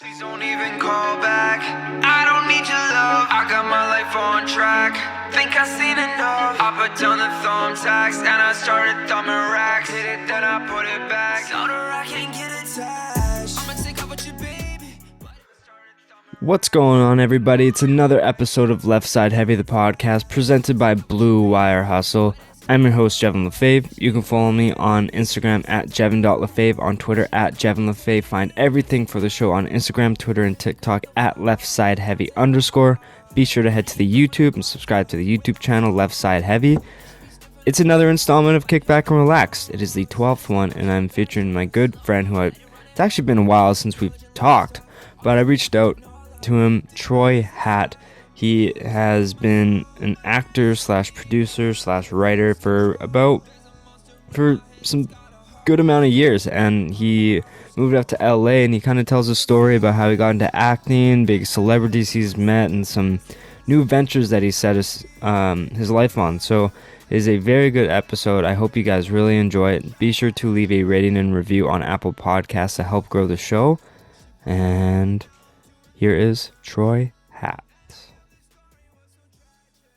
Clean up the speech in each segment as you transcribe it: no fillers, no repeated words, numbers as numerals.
Please don't even call back. I don't need your love. I got my life on track. Think I seen enough. I put down the thumbtacks and I started thumbing racks. Hit it, then I put it back. Told her I can't get attached. I'ma take up with you, baby. What's going on, everybody? It's another episode of Left Side Heavy, the podcast, presented by Blue Wire Hustle. I'm your host, Jevin Lefebvre. You can follow me on Instagram at jevin.lefebvre, on Twitter at jevinlefebvre. Find everything for the show on Instagram, Twitter, and TikTok at leftsideheavy_. Be sure to head to the YouTube and subscribe to the YouTube channel, Left Side Heavy. It's another installment of Kick Back and Relax. It is the 12th one, and I'm featuring my good friend it's actually been a while since we've talked, but I reached out to him, Troy Hatt. He has been an actor slash producer slash writer for some good amount of years, and he moved up to LA, and he kind of tells a story about how he got into acting, big celebrities he's met, and some new ventures that he set his life on. So it is a very good episode. I hope you guys really enjoy it. Be sure to leave a rating and review on Apple Podcasts to help grow the show. And here is Troy Hatt.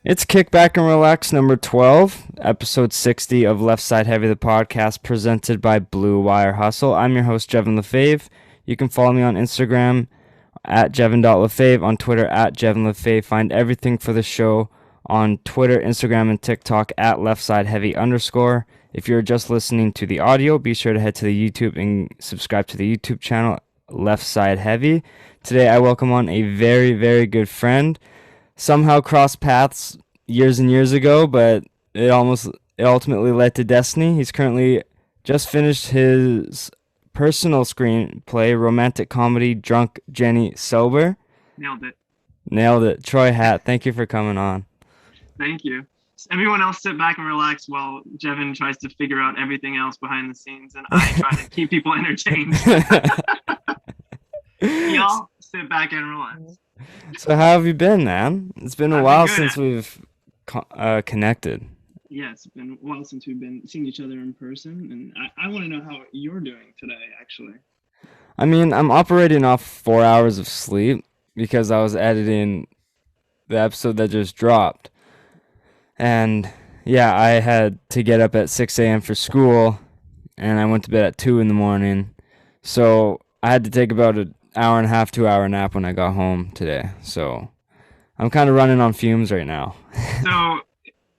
It's Kick Back and Relax number 12, episode 60 of Left Side Heavy, the podcast, presented by Blue Wire Hustle. I'm your host, Jevin Lefebvre. You can follow me on Instagram at jevin.lefebvre, on Twitter at jevinlefebvre. Find everything for the show on Twitter, Instagram, and TikTok at leftsideheavy_. If you're just listening to the audio, be sure to head to the YouTube and subscribe to the YouTube channel, Left Side Heavy. Today I welcome on a very, very good friend. Somehow crossed paths years and years ago, but it ultimately led to destiny. He's currently just finished his personal screenplay, romantic comedy, Drunk Jenny Sober. Nailed it. Troy Hatt, thank you for coming on. Thank you. Everyone else sit back and relax while Jevin tries to figure out everything else behind the scenes, and I try to keep people entertained. Y'all sit back and relax. So how have you been, man? It's been a while since we've connected. Yeah, it's been a while since we've been seeing each other in person, and I want to know how you're doing today, actually. I mean, I'm operating off 4 hours of sleep because I was editing the episode that just dropped. And yeah, I had to get up at 6 a.m. for school, and I went to bed at 2 in the morning. So I had to take about an hour and a half, 2 hour nap when I got home today. So I'm kind of running on fumes right now. So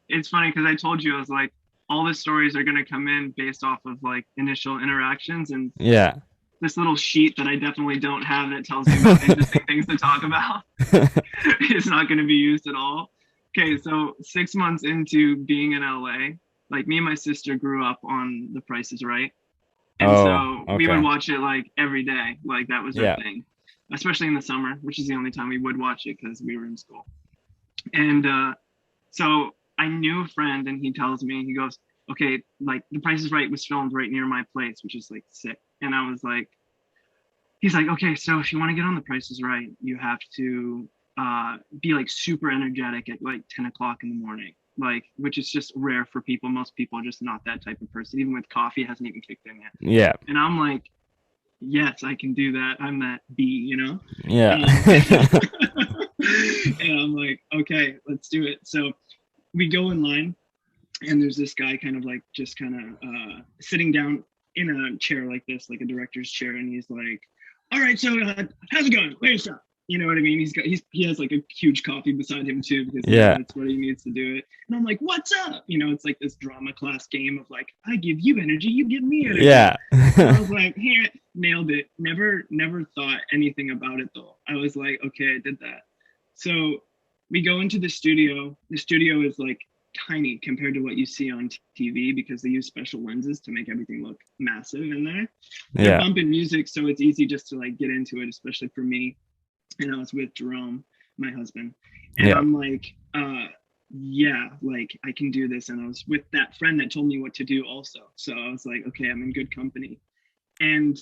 it's funny because I told you, I was like, all the stories are going to come in based off of like initial interactions, and yeah, this little sheet that I definitely don't have that tells me about interesting things to talk about is not going to be used at all. Okay, so 6 months into being in LA, like me and my sister grew up on The Price is Right. And we would watch it like every day. Like that was our thing, especially in the summer, which is the only time we would watch it because we were in school. And so I knew a friend, and he tells me, he goes, okay, like The Price is Right was filmed right near my place, which is like sick. And I was like, he's like, okay, so if you want to get on The Price is Right, you have to be like super energetic at like 10 o'clock in the morning. Like, which is just rare for people. Most people are just not that type of person. Even with coffee, it hasn't even kicked in yet. Yeah. And I'm like, yes, I can do that. I'm that B, you know? Yeah. And I'm like, okay, let's do it. So we go in line, and there's this guy kind of sitting down in a chair like this, like a director's chair. And he's like, all right, so how's it going? Where's up? You know what I mean? He has like a huge coffee beside him too, because that's what he needs to do it. And I'm like, what's up? You know, it's like this drama class game of like, I give you energy, you give me energy. Yeah. I was like, hey, nailed it. Never thought anything about it though. I was like, okay, I did that. So we go into the studio. The studio is like tiny compared to what you see on TV because they use special lenses to make everything look massive in there. They're bumping music, so it's easy just to like get into it, especially for me. And I was with Jerome, my husband, and I'm like, like I can do this. And I was with that friend that told me what to do also. So I was like, okay, I'm in good company. And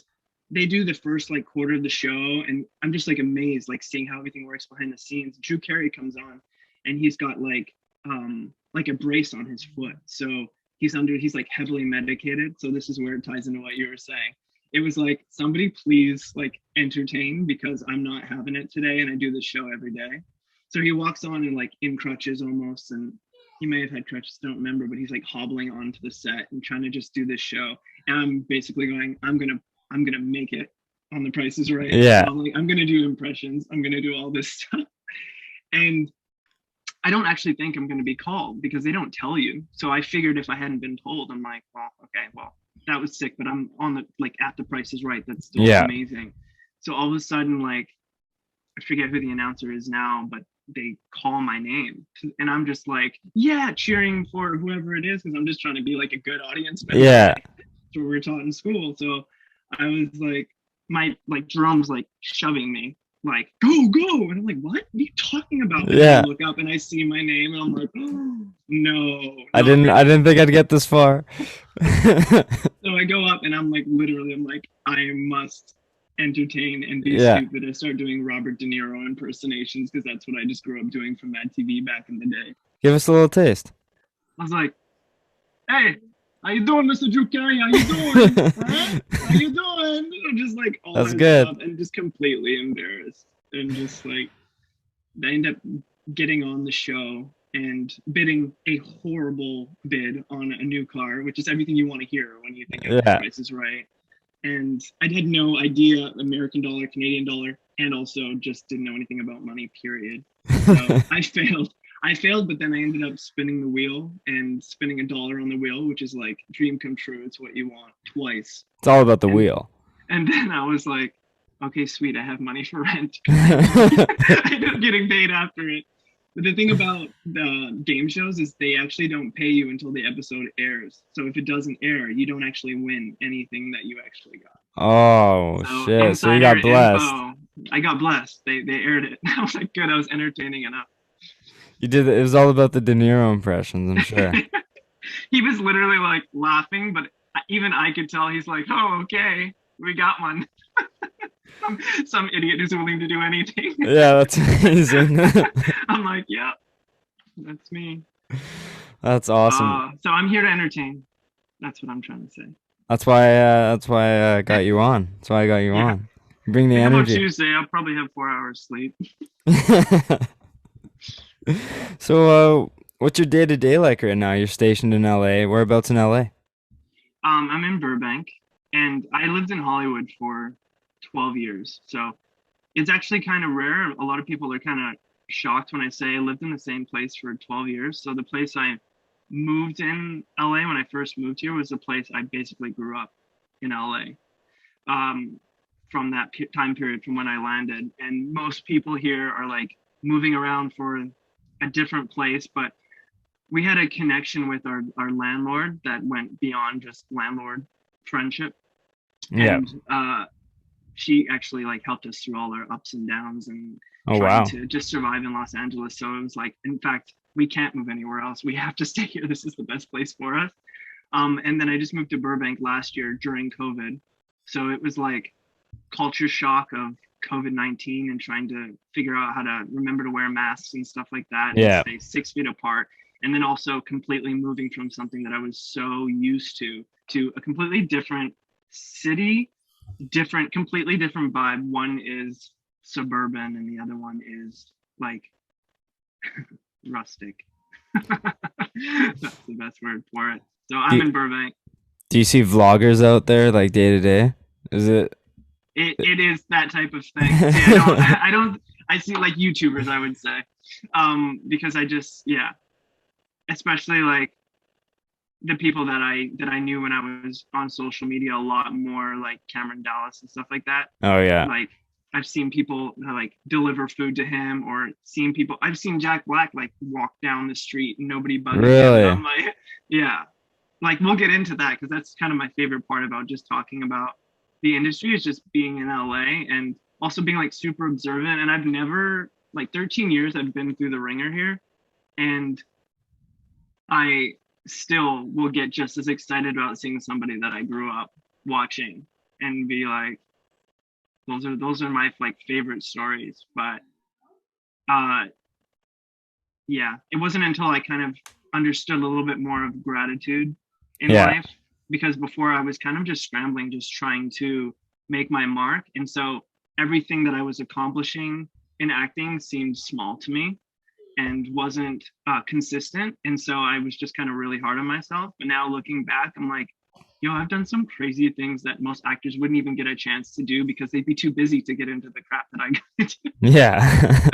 they do the first like quarter of the show, and I'm just like amazed, like seeing how everything works behind the scenes. Drew Carey comes on, and he's got like a brace on his foot. So he's like heavily medicated. So this is where it ties into what you were saying. it was like, somebody please like entertain because I'm not having it today and I do this show every day. So he walks on and like in crutches almost, and he may have had crutches, don't remember, but he's like hobbling onto the set and trying to just do this show. And I'm basically going, I'm gonna make it on The Price is Right. Yeah. So I'm gonna do impressions. I'm gonna do all this stuff. And I don't actually think I'm gonna be called because they don't tell you. So I figured if I hadn't been told, I'm like, well, okay, well, that was sick, but I'm on the like at The Price is Right. That's still amazing. So all of a sudden, like, I forget who the announcer is now, but they call my name and I'm just like, yeah, cheering for whoever it is because I'm just trying to be like a good audience member. Yeah. That's what we're taught in school. So I was like, my like Jerome's like shoving me, like, go, and I'm like, what are you talking about? And Yeah. I look up and I see my name and I'm like, oh, no. I didn't think I'd get this far. So I go up and I'm like, literally, I'm like, I must entertain and be stupid. I start doing Robert De Niro impersonations because that's what I just grew up doing from Mad TV back in the day. Give us a little taste. I was like, hey, how you doing, Mr. Drew Carey? How you doing? Huh? How you doing? I'm just like all That's that good. stuff and just completely embarrassed. And just like, I end up getting on the show and bidding a horrible bid on a new car, which is everything you want to hear when you think of The Price is Right. And I had no idea American dollar, Canadian dollar, and also just didn't know anything about money, period. So I failed, but then I ended up spinning the wheel and spinning $1 on the wheel, which is like dream come true. It's what you want twice. It's all about the wheel. And then I was like, okay, sweet, I have money for rent. I ended up getting paid after it. But the thing about the game shows is they actually don't pay you until the episode airs. So if it doesn't air, you don't actually win anything that you actually got. Oh, so, shit. So you got blessed. I got blessed. They aired it. I was like, good, I was entertaining enough. You did it. It was all about the De Niro impressions, I'm sure. He was literally like laughing, but even I could tell he's like, oh, okay, we got one. Some idiot who's willing to do anything. Yeah, that's amazing. I'm like, yeah, that's me. That's awesome. So I'm here to entertain. That's what I'm trying to say. That's why I got you on. That's why I got you on. Bring the energy. Tuesday, I'll probably have 4 hours sleep. So, what's your day-to-day like right now? You're stationed in LA. Whereabouts in LA? I'm in Burbank, and I lived in Hollywood for 12 years. So it's actually kind of rare. A lot of people are kind of shocked when I say I lived in the same place for 12 years. So the place I moved in LA when I first moved here was the place I basically grew up in LA. From that time period from when I landed. And most people here are like moving around for a different place, but we had a connection with our landlord that went beyond just landlord friendship. Yeah. And she actually like helped us through all our ups and downs and trying to just survive in Los Angeles. So it was like, in fact, we can't move anywhere else. We have to stay here. This is the best place for us. And then I just moved to Burbank last year during COVID. So it was like culture shock of COVID-19 and trying to figure out how to remember to wear masks and stuff like that. Yeah. And stay 6 feet apart. And then also completely moving from something that I was so used to a completely different city, completely different vibe. One is suburban and the other one is like rustic. That's the best word for it. So I'm in Burbank. Do you see vloggers out there like day to day? Is it? It is that type of thing. See, I see like YouTubers, I would say, because I just, especially like the people that I knew when I was on social media a lot more, like Cameron Dallas and stuff like that. Oh yeah. Like I've seen people like deliver food to him, or I've seen Jack Black like walk down the street and nobody bugging really? him. I'm like, yeah, like we'll get into that because that's kind of my favorite part about just talking about the industry is just being in LA and also being like super observant. And I've never, like 13 years I've been through the ringer here, and I still will get just as excited about seeing somebody that I grew up watching and be like, those are my like favorite stories. But it wasn't until I kind of understood a little bit more of gratitude in life because before I was kind of just scrambling, just trying to make my mark. And so everything that I was accomplishing in acting seemed small to me and wasn't consistent. And so I was just kind of really hard on myself. But now looking back, I'm like, yo, I've done some crazy things that most actors wouldn't even get a chance to do because they'd be too busy to get into the crap that I got into. Yeah.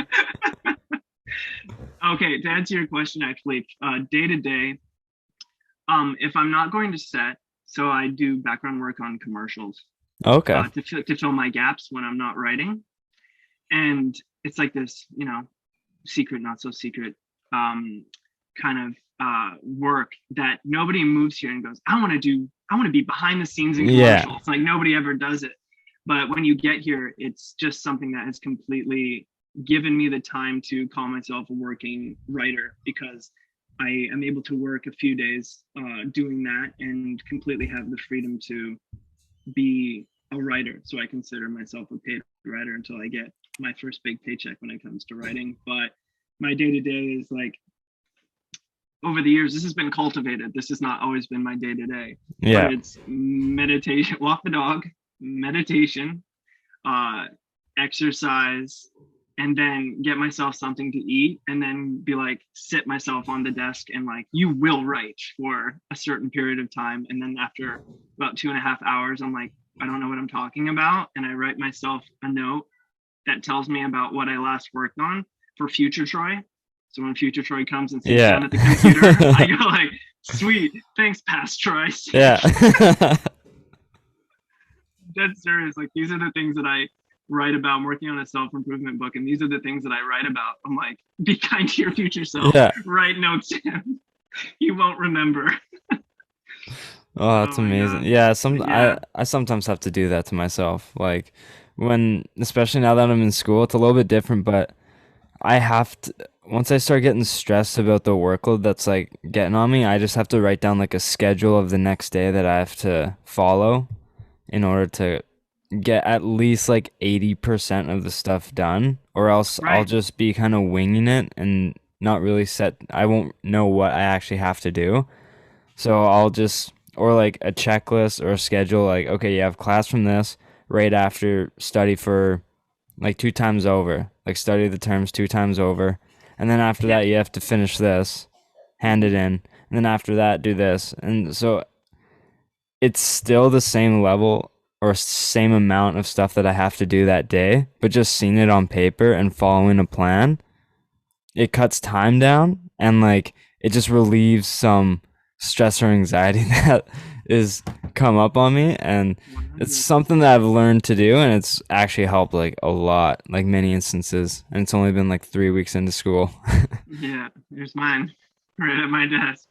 Okay, to answer your question, actually, day to day, if I'm not going to set, so I do background work on commercials Okay. to fill my gaps when I'm not writing. And it's like this, secret, not so secret kind of work that nobody moves here and goes, I want to be behind the scenes in Yeah. commercials. Like nobody ever does it. But when you get here, it's just something that has completely given me the time to call myself a working writer, because I am able to work a few days doing that and completely have the freedom to be a writer. So I consider myself a paid writer until I get my first big paycheck when it comes to writing. But my day to day is like, over the years, this has been cultivated. This has not always been my day to day. Yeah. But it's meditation, walk the dog, meditation, exercise, and then get myself something to eat, and then be like, sit myself on the desk and like, you will write for a certain period of time. And then after about 2.5 hours, I'm like, I don't know what I'm talking about. And I write myself a note that tells me about what I last worked on for future Troy. So when future Troy comes and sits down at the computer, I go like, sweet, thanks, past Troy. Yeah. Dead serious. Like, these are the things that I write about. I'm working on a self-improvement book, and these are the things that I write about. I'm like, be kind to your future self. Yeah. Write notes down. You won't remember. Oh, that's Oh my amazing. God. Yeah, Yeah. I sometimes have to do that to myself. Like when, especially now that I'm in school, it's a little bit different, but I have to, once I start getting stressed about the workload that's like getting on me, I just have to write down like a schedule of the next day that I have to follow in order to get at least like 80% of the stuff done, or else I'll Right. just be kind of winging it and not really set, I won't know what I actually have to do. So I'll just, or like a checklist or a schedule, like, okay, you have class from this right after, study for like 2 times over, like study the terms 2 times over. And then after Yeah. that, you have to finish this, hand it in. And then after that, do this. And so it's still the same level or same amount of stuff that I have to do that day, but just seeing it on paper and following a plan, it cuts time down and like it just relieves some stress or anxiety that is come up on me, and it's 100. something that I've learned to do, and it's actually helped like a lot, like many instances, and it's only been like 3 weeks into school. Yeah. Here's mine right at my desk.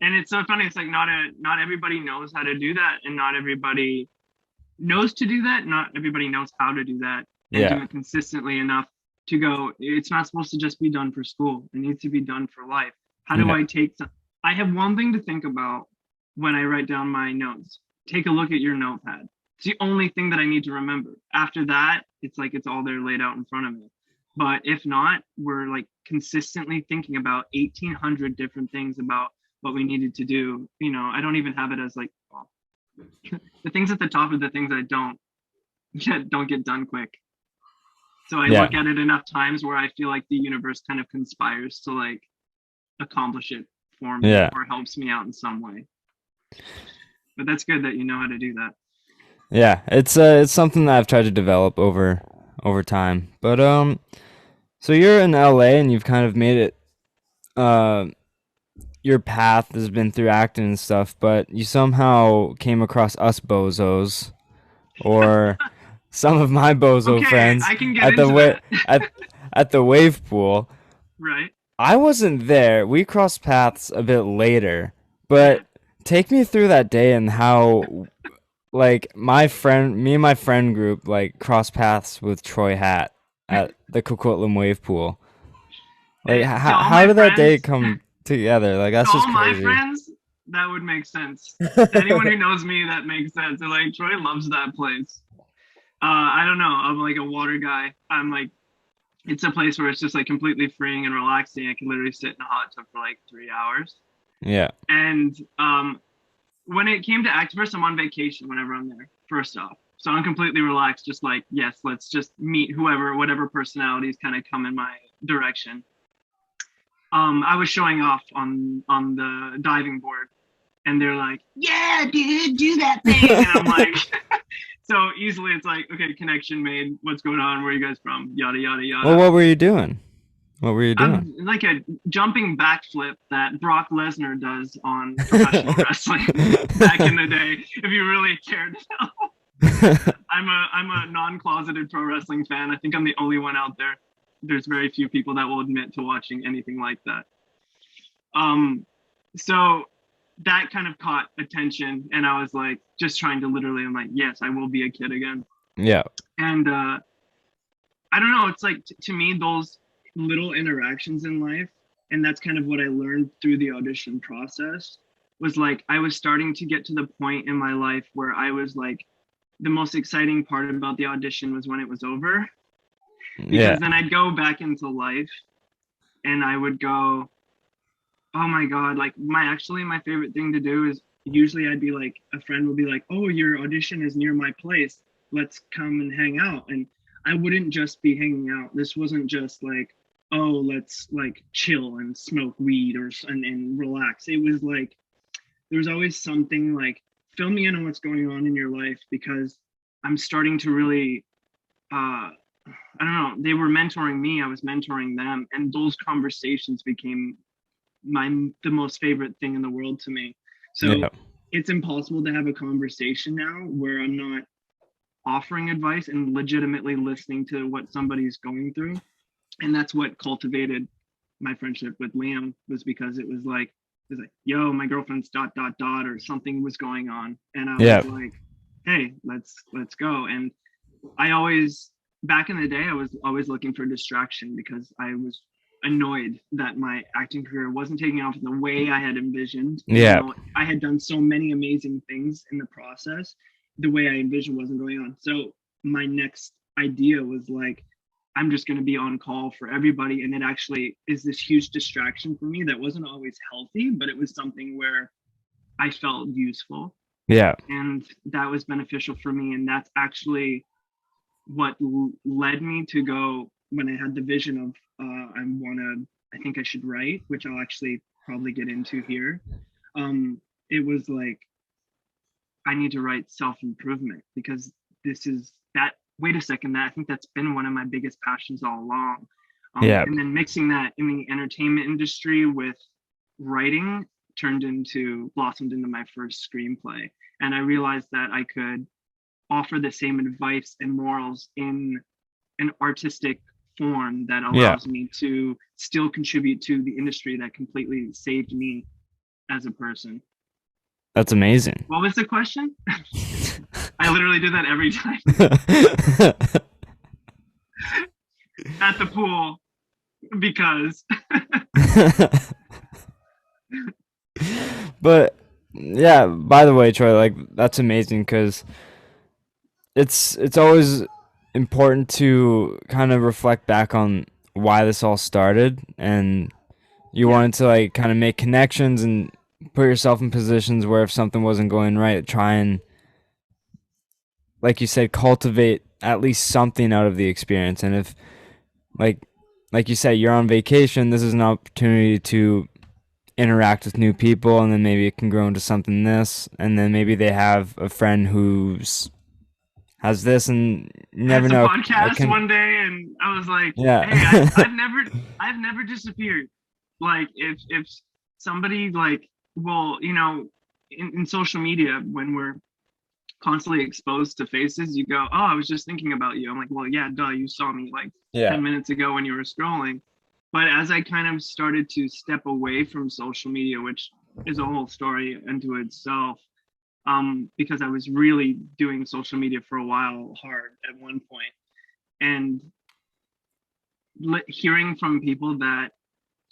And it's so funny. It's like not everybody knows how to do that, and not everybody knows to do that. Not everybody knows how to do that and do Yeah. it consistently enough to go, it's not supposed to just be done for school. It needs to be done for life. How do Yeah. I take some, I have one thing to think about when I write down my notes. Take a look at your notepad. It's the only thing that I need to remember. After that, it's like it's all there laid out in front of me. But if not, we're like consistently thinking about 1,800 different things about what we needed to do. I don't even have it as like, well, the things at the top are the things I don't get done quick. So I Yeah. look at it enough times where I feel like the universe kind of conspires to like accomplish it for me, Yeah. or helps me out in some way. But that's good that you know how to do that. Yeah. It's something that I've tried to develop over time. But so you're in LA and you've kind of made it, uh your path has been through acting and stuff, but you somehow came across us bozos, or some of my bozo Okay, friends I can get at the into that. at at the wave pool. Right. I wasn't there. We crossed paths a bit later, Yeah. but take me through that day and how like me and my friend group like crossed paths with Troy Hatt at the Coquitlam wave pool. Like To all how my did that day friends, come together? Like to that's just all my crazy. friends, that would make sense. To anyone who knows me, that makes sense. They're like, Troy loves that place. I don't know. I'm like a water guy. I'm like, it's a place where it's just like completely freeing and relaxing. I can literally sit in a hot tub for like 3 hours. Yeah. And when it came to Activerse, I'm on vacation whenever I'm there, first off. So I'm completely relaxed, just like, yes, let's just meet whatever personalities kind of come in my direction. I was showing off on the diving board, and they're like, yeah, dude, do that thing. And I'm like, so easily it's like, okay, connection made. What's going on? Where are you guys from? Yada, yada, yada. Well, what were you doing? What were you doing? I'm like a jumping backflip that Brock Lesnar does on professional wrestling back in the day, if you really cared to know. I'm a non-closeted pro wrestling fan. I think I'm the only one out there. There's very few people that will admit to watching anything like that. So that kind of caught attention, and I was like, just trying to literally, I'm like, yes, I will be a kid again. Yeah. And I don't know, it's like to me, those little interactions in life, and that's kind of what I learned through the audition process, was like I was starting to get to the point in my life where I was like, the most exciting part about the audition was when it was over, because then I'd go back into life and I would go, oh my god, like my favorite thing to do is, usually I'd be like, a friend would be like, oh, your audition is near my place, let's come and hang out. And I wouldn't just be hanging out. This wasn't just like, oh, let's like chill and smoke weed and relax. It was like, there was always something like, fill me in on what's going on in your life, because I'm starting to really, I don't know, they were mentoring me, I was mentoring them, and those conversations became the most favorite thing in the world to me. So it's impossible to have a conversation now where I'm not offering advice and legitimately listening to what somebody's going through. And that's what cultivated my friendship with Liam, was because it was like, yo, my girlfriend's ... or something was going on, and I was like, hey, let's go. And I always, back in the day, I was always looking for distraction, because I was annoyed that my acting career wasn't taking off the way I had envisioned. You know, I had done so many amazing things in the process, the way I envisioned wasn't going on. So my next idea was like, I'm just going to be on call for everybody. And it actually is this huge distraction for me that wasn't always healthy, but it was something where I felt useful. Yeah. And that was beneficial for me. And that's actually what led me to go, when I had the vision of, I think I should write, which I'll actually probably get into here. It was like, I need to write self-improvement, because this is that, wait a second, I think that's been one of my biggest passions all along. And then mixing that in the entertainment industry with writing blossomed into my first screenplay. And I realized that I could offer the same advice and morals in an artistic form that allows me to still contribute to the industry that completely saved me as a person. That's amazing. What was the question? I literally do that every time. At the pool, because. But yeah, by the way, Troy, like, that's amazing, because it's always important to kind of reflect back on why this all started, and you wanted to like kind of make connections and put yourself in positions where if something wasn't going right, try and, like you said, cultivate at least something out of the experience. And if like you said, you're on vacation, this is an opportunity to interact with new people, and then maybe it can grow into something and then maybe they have a friend has this, and you never know. Podcast one day, and I was like, yeah, hey, I've never disappeared. Like if somebody like, well, you know, in social media, when we're constantly exposed to faces, you go, oh, I was just thinking about you. I'm like, well, yeah, duh, you saw me like 10 minutes ago when you were scrolling. But as I kind of started to step away from social media, which is a whole story unto itself, because I was really doing social media for a while hard at one point, and hearing from people that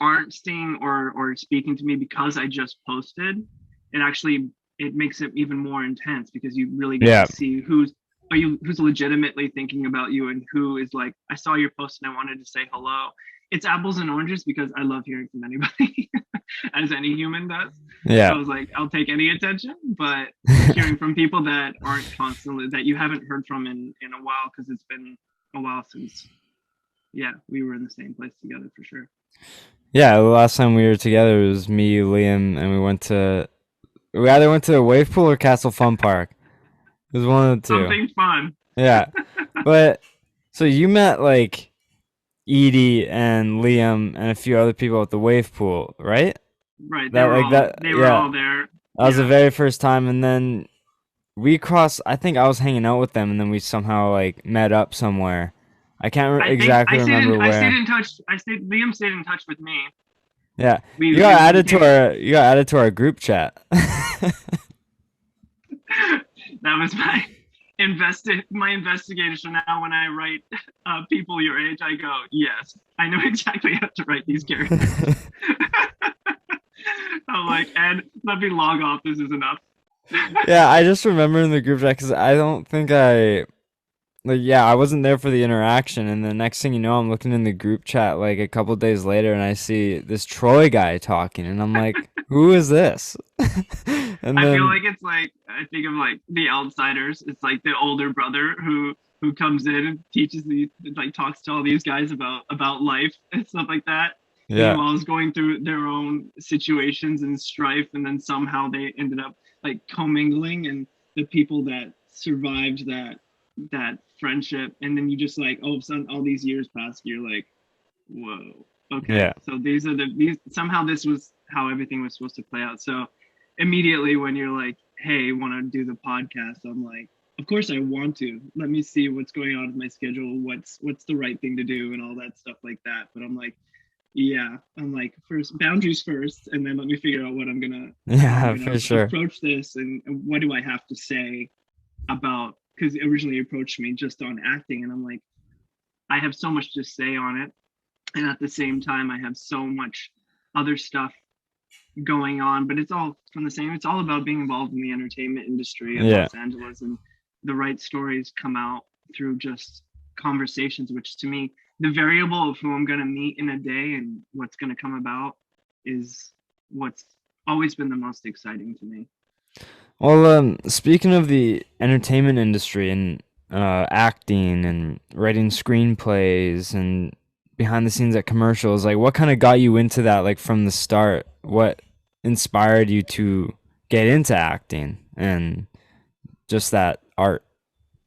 aren't seeing or speaking to me because I just posted, it makes it even more intense, because you really get to see who's legitimately thinking about you, and who is like, I saw your post and I wanted to say hello. It's apples and oranges because I love hearing from anybody, as any human does. So I Yeah. was like, I'll take any attention, but hearing from people that aren't constantly, that you haven't heard from in a while, because it's been a while since, yeah, we were in the same place together for sure. Yeah, the last time we were together it was me, Liam, and we either went to a wave pool or Castle Fun Park. It was one of the two. Something fun. Yeah. But so you met like Edie and Liam and a few other people at the wave pool, right? Right. That like that They were yeah. all there. That was the Yeah. very first time, and then we crossed. I think I was hanging out with them, and then we somehow like met up somewhere. I can't I think exactly remember I stayed where. in touch. Liam stayed in touch with me. Yeah, We, you got added to became, our group chat. that was my investigation. Now when I write people your age, I go, yes, I know exactly how to write these characters. I'm like, and let me log off. This is enough. Yeah, I just remember in the group chat because I don't think I like. Yeah, I wasn't there for the interaction, and the next thing you know, I'm looking in the group chat like a couple days later, and I see this Troy guy talking, and I'm like, who is this? And I feel then like it's like, I think of like The Outsiders. It's like the older brother who comes in and teaches these, like, talks to all these guys about life and stuff like that. yeah, Meanwhile, is going through their own situations and strife, and then somehow they ended up like commingling, and the people that survived that friendship, and then you just like, all of a sudden, all these years passed, you're like, whoa, okay, yeah, so these somehow this was how everything was supposed to play out. So immediately when you're like, hey, want to do the podcast, I'm like, of course I want to. Let me see what's going on with my schedule, what's the right thing to do, and all that stuff like that. But I'm like, yeah, I'm like, first boundaries first, and then let me figure out how I'm yeah, gonna for sure. approach this, and what do I have to say about, because originally you approached me just on acting, and I'm like, I have so much to say on it, and at the same time I have so much other stuff going on, but it's all from the same, it's all about being involved in the entertainment industry of Yeah. Los Angeles, and the right stories come out through just conversations, which to me, the variable of who I'm going to meet in a day and what's going to come about is what's always been the most exciting to me. Well, speaking of the entertainment industry and acting and writing screenplays and behind the scenes at commercials, like what kind of got you into that, like from the start? What inspired you to get into acting and just that art?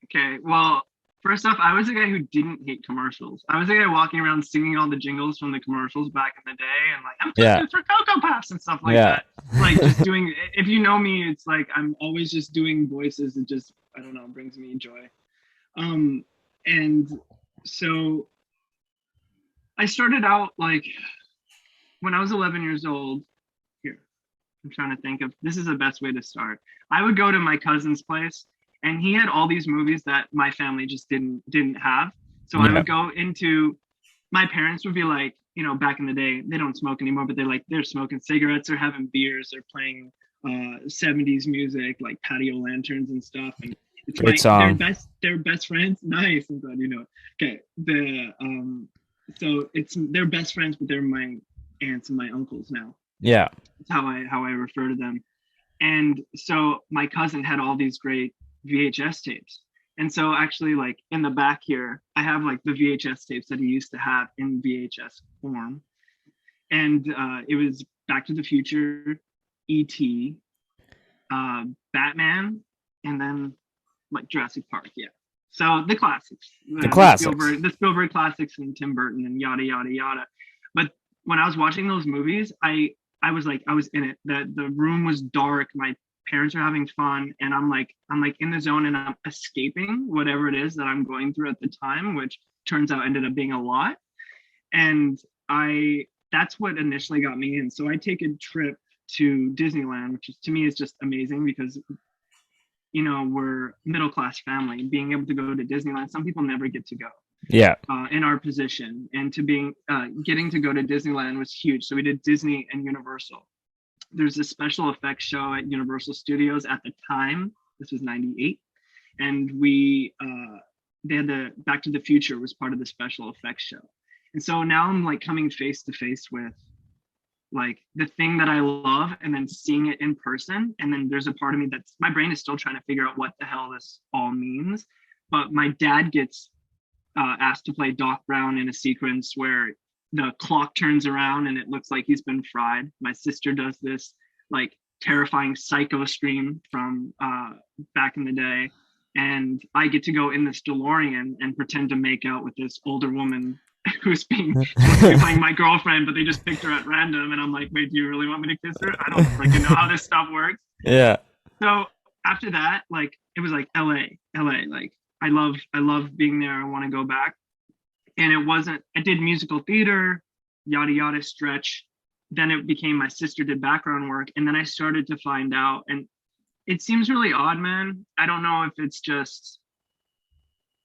Okay, well, first off, I was a guy who didn't hate commercials. I was a guy walking around singing all the jingles from the commercials back in the day, and like, I'm Yeah, testing for Cocoa Puffs and stuff like yeah, that. Like, just doing, if you know me, it's like I'm always just doing voices. It just, I don't know, brings me joy. Um, and so I started out like when I was 11 years old. Here, I'm trying to think of, this is the best way to start. I would go to my cousin's place, and he had all these movies that my family just didn't have. So I yeah. would go into, my parents would be like, back in the day, they don't smoke anymore, but they're smoking cigarettes, they're having beers, they're playing 70s music like Patio Lanterns and stuff. And it's Great my song. their best friends. Nice, I'm glad you know it. Okay, so it's their best friends, but they're my aunts and my uncles now. Yeah, That's how I refer to them. And so my cousin had all these great VHS tapes. And so actually, like, in the back here, I have like the VHS tapes that he used to have in VHS form. And it was Back to the Future, E.T., Batman, and then like Jurassic Park. Yeah. So the classics, the classics. The Spielberg classics, and Tim Burton, and yada yada yada. But when I was watching those movies, I was like, I was in it. The room was dark. My parents are having fun, and I'm like in the zone, and I'm escaping whatever it is that I'm going through at the time, which turns out ended up being a lot. And I that's what initially got me in. So I take a trip to Disneyland, which is, to me, is just amazing because we're middle class family. Being able to go to Disneyland, some people never get to go Yeah, in our position, and getting to go to Disneyland was huge. So we did Disney and Universal. There's a special effects show at Universal Studios at the time. This was '98, and we they had the Back to the Future was part of the special effects show. And so now I'm like coming face to face with like the thing that I love and then seeing it in person. And then there's a part of me that's, my brain is still trying to figure out what the hell this all means. But my dad gets asked to play Doc Brown in a sequence where the clock turns around and it looks like he's been fried. My sister does this like terrifying psycho scream from back in the day. And I get to go in this DeLorean and pretend to make out with this older woman who's supposed to be playing my girlfriend, but they just picked her at random. And I'm like, wait, do you really want me to kiss her? I don't freaking know how this stuff works. Yeah. So after that, like, it was like LA, like I love being there. I want to go back. And it wasn't, I did musical theater, yada, yada, stretch. Then it became my sister did background work. And then I started to find out, and it seems really odd, man. I don't know if it's just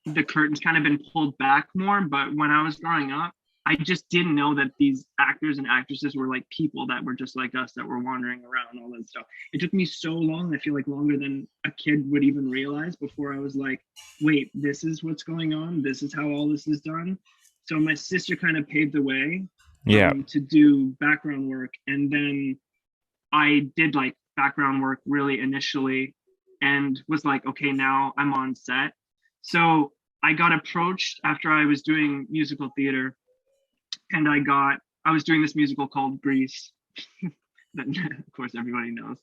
the curtain's kind of been pulled back more, but when I was growing up, I just didn't know that these actors and actresses were like people that were just like us, that were wandering around, all that stuff. It took me so long, I feel like longer than a kid would even realize, before I was like, wait, this is what's going on, this is how all this is done. So my sister kind of paved the way to do background work. And then I did like background work really initially and was like, okay, now I'm on set. So I got approached after I was doing musical theater, and I was doing this musical called Grease that of course everybody knows,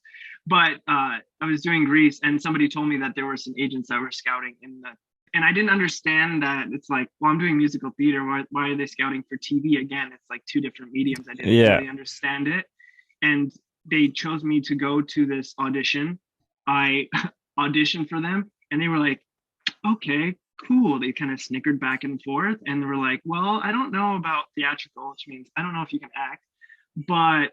but I was doing Grease, and somebody told me that there were some agents that were scouting and I didn't understand that. It's like, well, I'm doing musical theater, why are they scouting for TV again? It's like two different mediums. I didn't really understand it. And they chose me to go to this audition. I auditioned for them, and they were like, okay, cool. They kind of snickered back and forth, and they were like, well, I don't know about theatrical, which means I don't know if you can act, but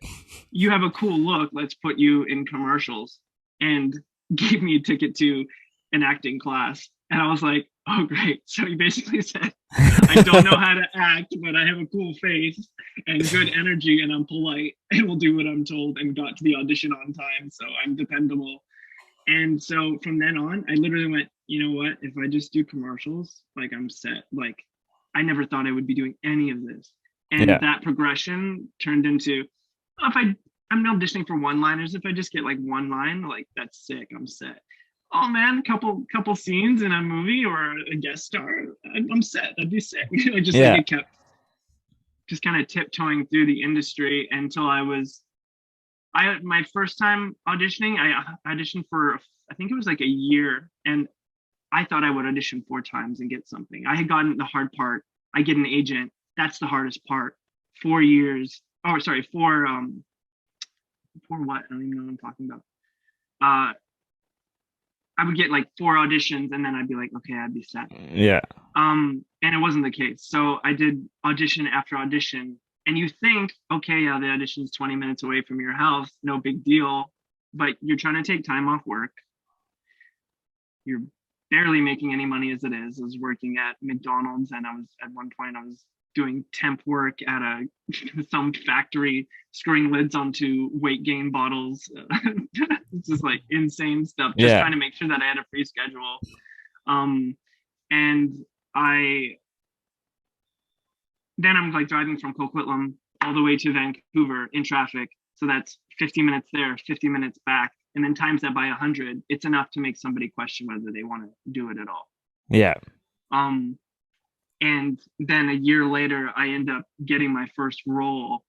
you have a cool look. Let's put you in commercials, and gave me a ticket to an acting class. And I was like, oh, great. So he basically said, I don't know how to act, but I have a cool face and good energy, and I'm polite and will do what I'm told, and got to the audition on time. So I'm dependable. And so from then on, I literally went, you know what, if I just do commercials, like, I'm set. Like, I never thought I would be doing any of this. And that progression turned into, I'm auditioning for one-liners. If I just get like one line, like, that's sick, I'm set. Oh man, couple scenes in a movie or a guest star, I'm set. That'd be sick. Like it kept just kind of tiptoeing through the industry until my first time auditioning, I auditioned for, I think it was like a year, and I thought I would audition 4 times and get something. I had gotten the hard part. I get an agent. That's the hardest part. 4 years. Oh, sorry, for what? I don't even know what I'm talking about. I would get like 4 auditions, and then I'd be like, okay, I'd be set. Yeah. And it wasn't the case. So I did audition after audition, and you think, okay, yeah, the audition's 20 minutes away from your house, no big deal, but you're trying to take time off work. You're barely making any money as it is. I was working at McDonald's, and at one point I was doing temp work at some factory, screwing lids onto weight gain bottles. It's just like insane stuff, just trying to make sure that I had a free schedule. And then I'm like driving from Coquitlam all the way to Vancouver in traffic. So that's 50 minutes there, 50 minutes back. And then times that by 100, it's enough to make somebody question whether they want to do it at all. Yeah. And then a year later, I end up getting my first role.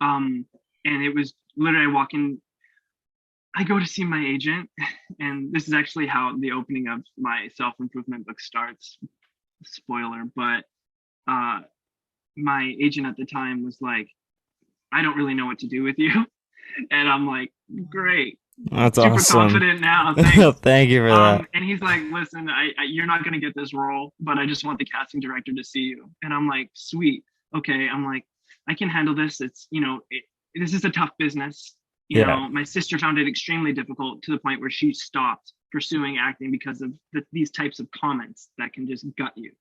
And it was literally, I walk in, I go to see my agent, and this is actually how the opening of my self-improvement book starts. Spoiler, but my agent at the time was like, I don't really know what to do with you. And I'm like, great. That's super awesome. Confident now. Thanks. Thank you for that. And he's like, listen, you're not going to get this role, but I just want the casting director to see you. And I'm like, sweet. Okay. I'm like, I can handle this. It's, this is a tough business. You know, my sister found it extremely difficult to the point where she stopped pursuing acting because of these types of comments that can just gut you.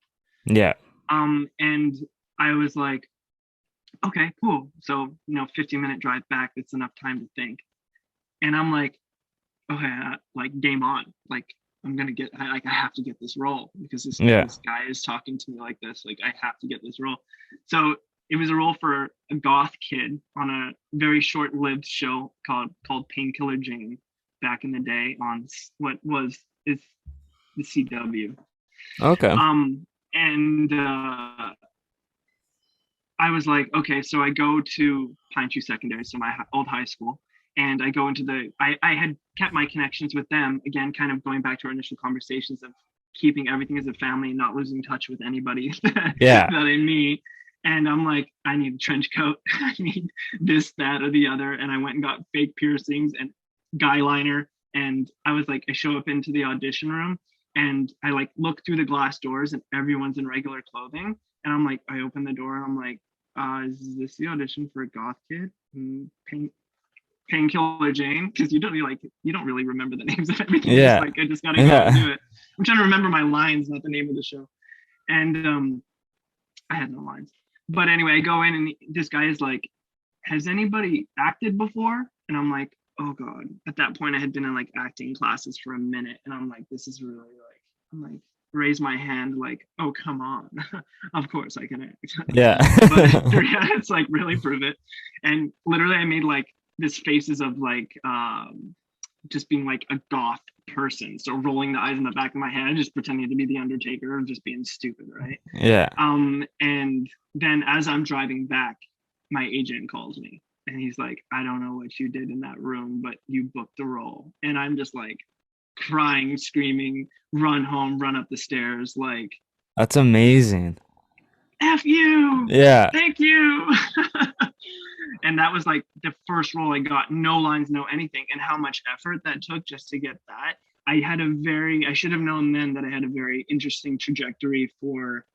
Yeah. And I was like, okay, cool. So, 15-minute drive back, that's enough time to think. And I'm like, okay, like game on. Like, I have to get this role because Yeah. this guy is talking to me like this. Like, I have to get this role. So it was a role for a goth kid on a very short-lived show called Painkiller Jane back in the day on is the CW. Okay. And I was like, okay, so I go to Pine Tree Secondary, so my old high school, and I go into I had kept my connections with them, again, kind of going back to our initial conversations of keeping everything as a family and not losing touch with anybody Yeah. that I meet. And I'm like, I need a trench coat. I need this, that, or the other. And I went and got fake piercings and guy liner. And I was like, I show up into the audition room and I like look through the glass doors and everyone's in regular clothing. And I'm like, I open the door and I'm like, is this the audition for a goth kid? Painkiller Jane? Because you don't really remember the names of everything. Yeah. Just like, I just gotta go and do it. I'm trying to remember my lines, not the name of the show. And I had no lines. But anyway, I go in and this guy is like, has anybody acted before? And I'm like, oh God. At that point I had been in like acting classes for a minute and I'm like, this is really like, I'm like, raise my hand like, oh, come on. Of course I can act. Yeah. But yeah, it's like, really prove it. And literally I made like this faces of like just being like a goth person. So rolling the eyes in the back of my head, just pretending to be the Undertaker and just being stupid, right? Yeah. And then as I'm driving back, my agent calls me and he's like, I don't know what you did in that room, but you booked the role. And I'm just like crying, screaming, run home, run up the stairs, like, That's amazing. F you. Yeah. Thank you. And that was like the first role I got, no lines, no anything. And how much effort that took just to get that. I should have known then that I had a very interesting trajectory for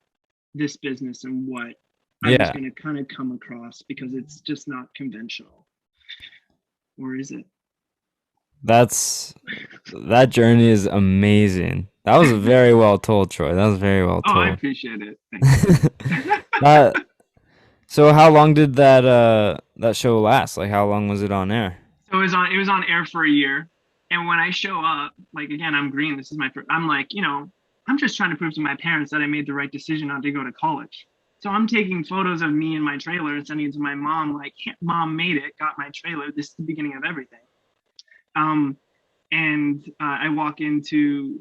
this business and what I was going to kind of come across, because it's just not conventional. Or is it? That journey is amazing. That was very well told, Troy. That was very well told. Oh, I appreciate it. Thank you. So how long did that show last? Like, how long was it on air? So it was on air for a year. And when I show up, like, again, I'm green. This is my first, I'm like, I'm just trying to prove to my parents that I made the right decision not to go to college. So I'm taking photos of me in my trailer and sending it to my mom, like, Mom made it, got my trailer. This is the beginning of everything. And I walk into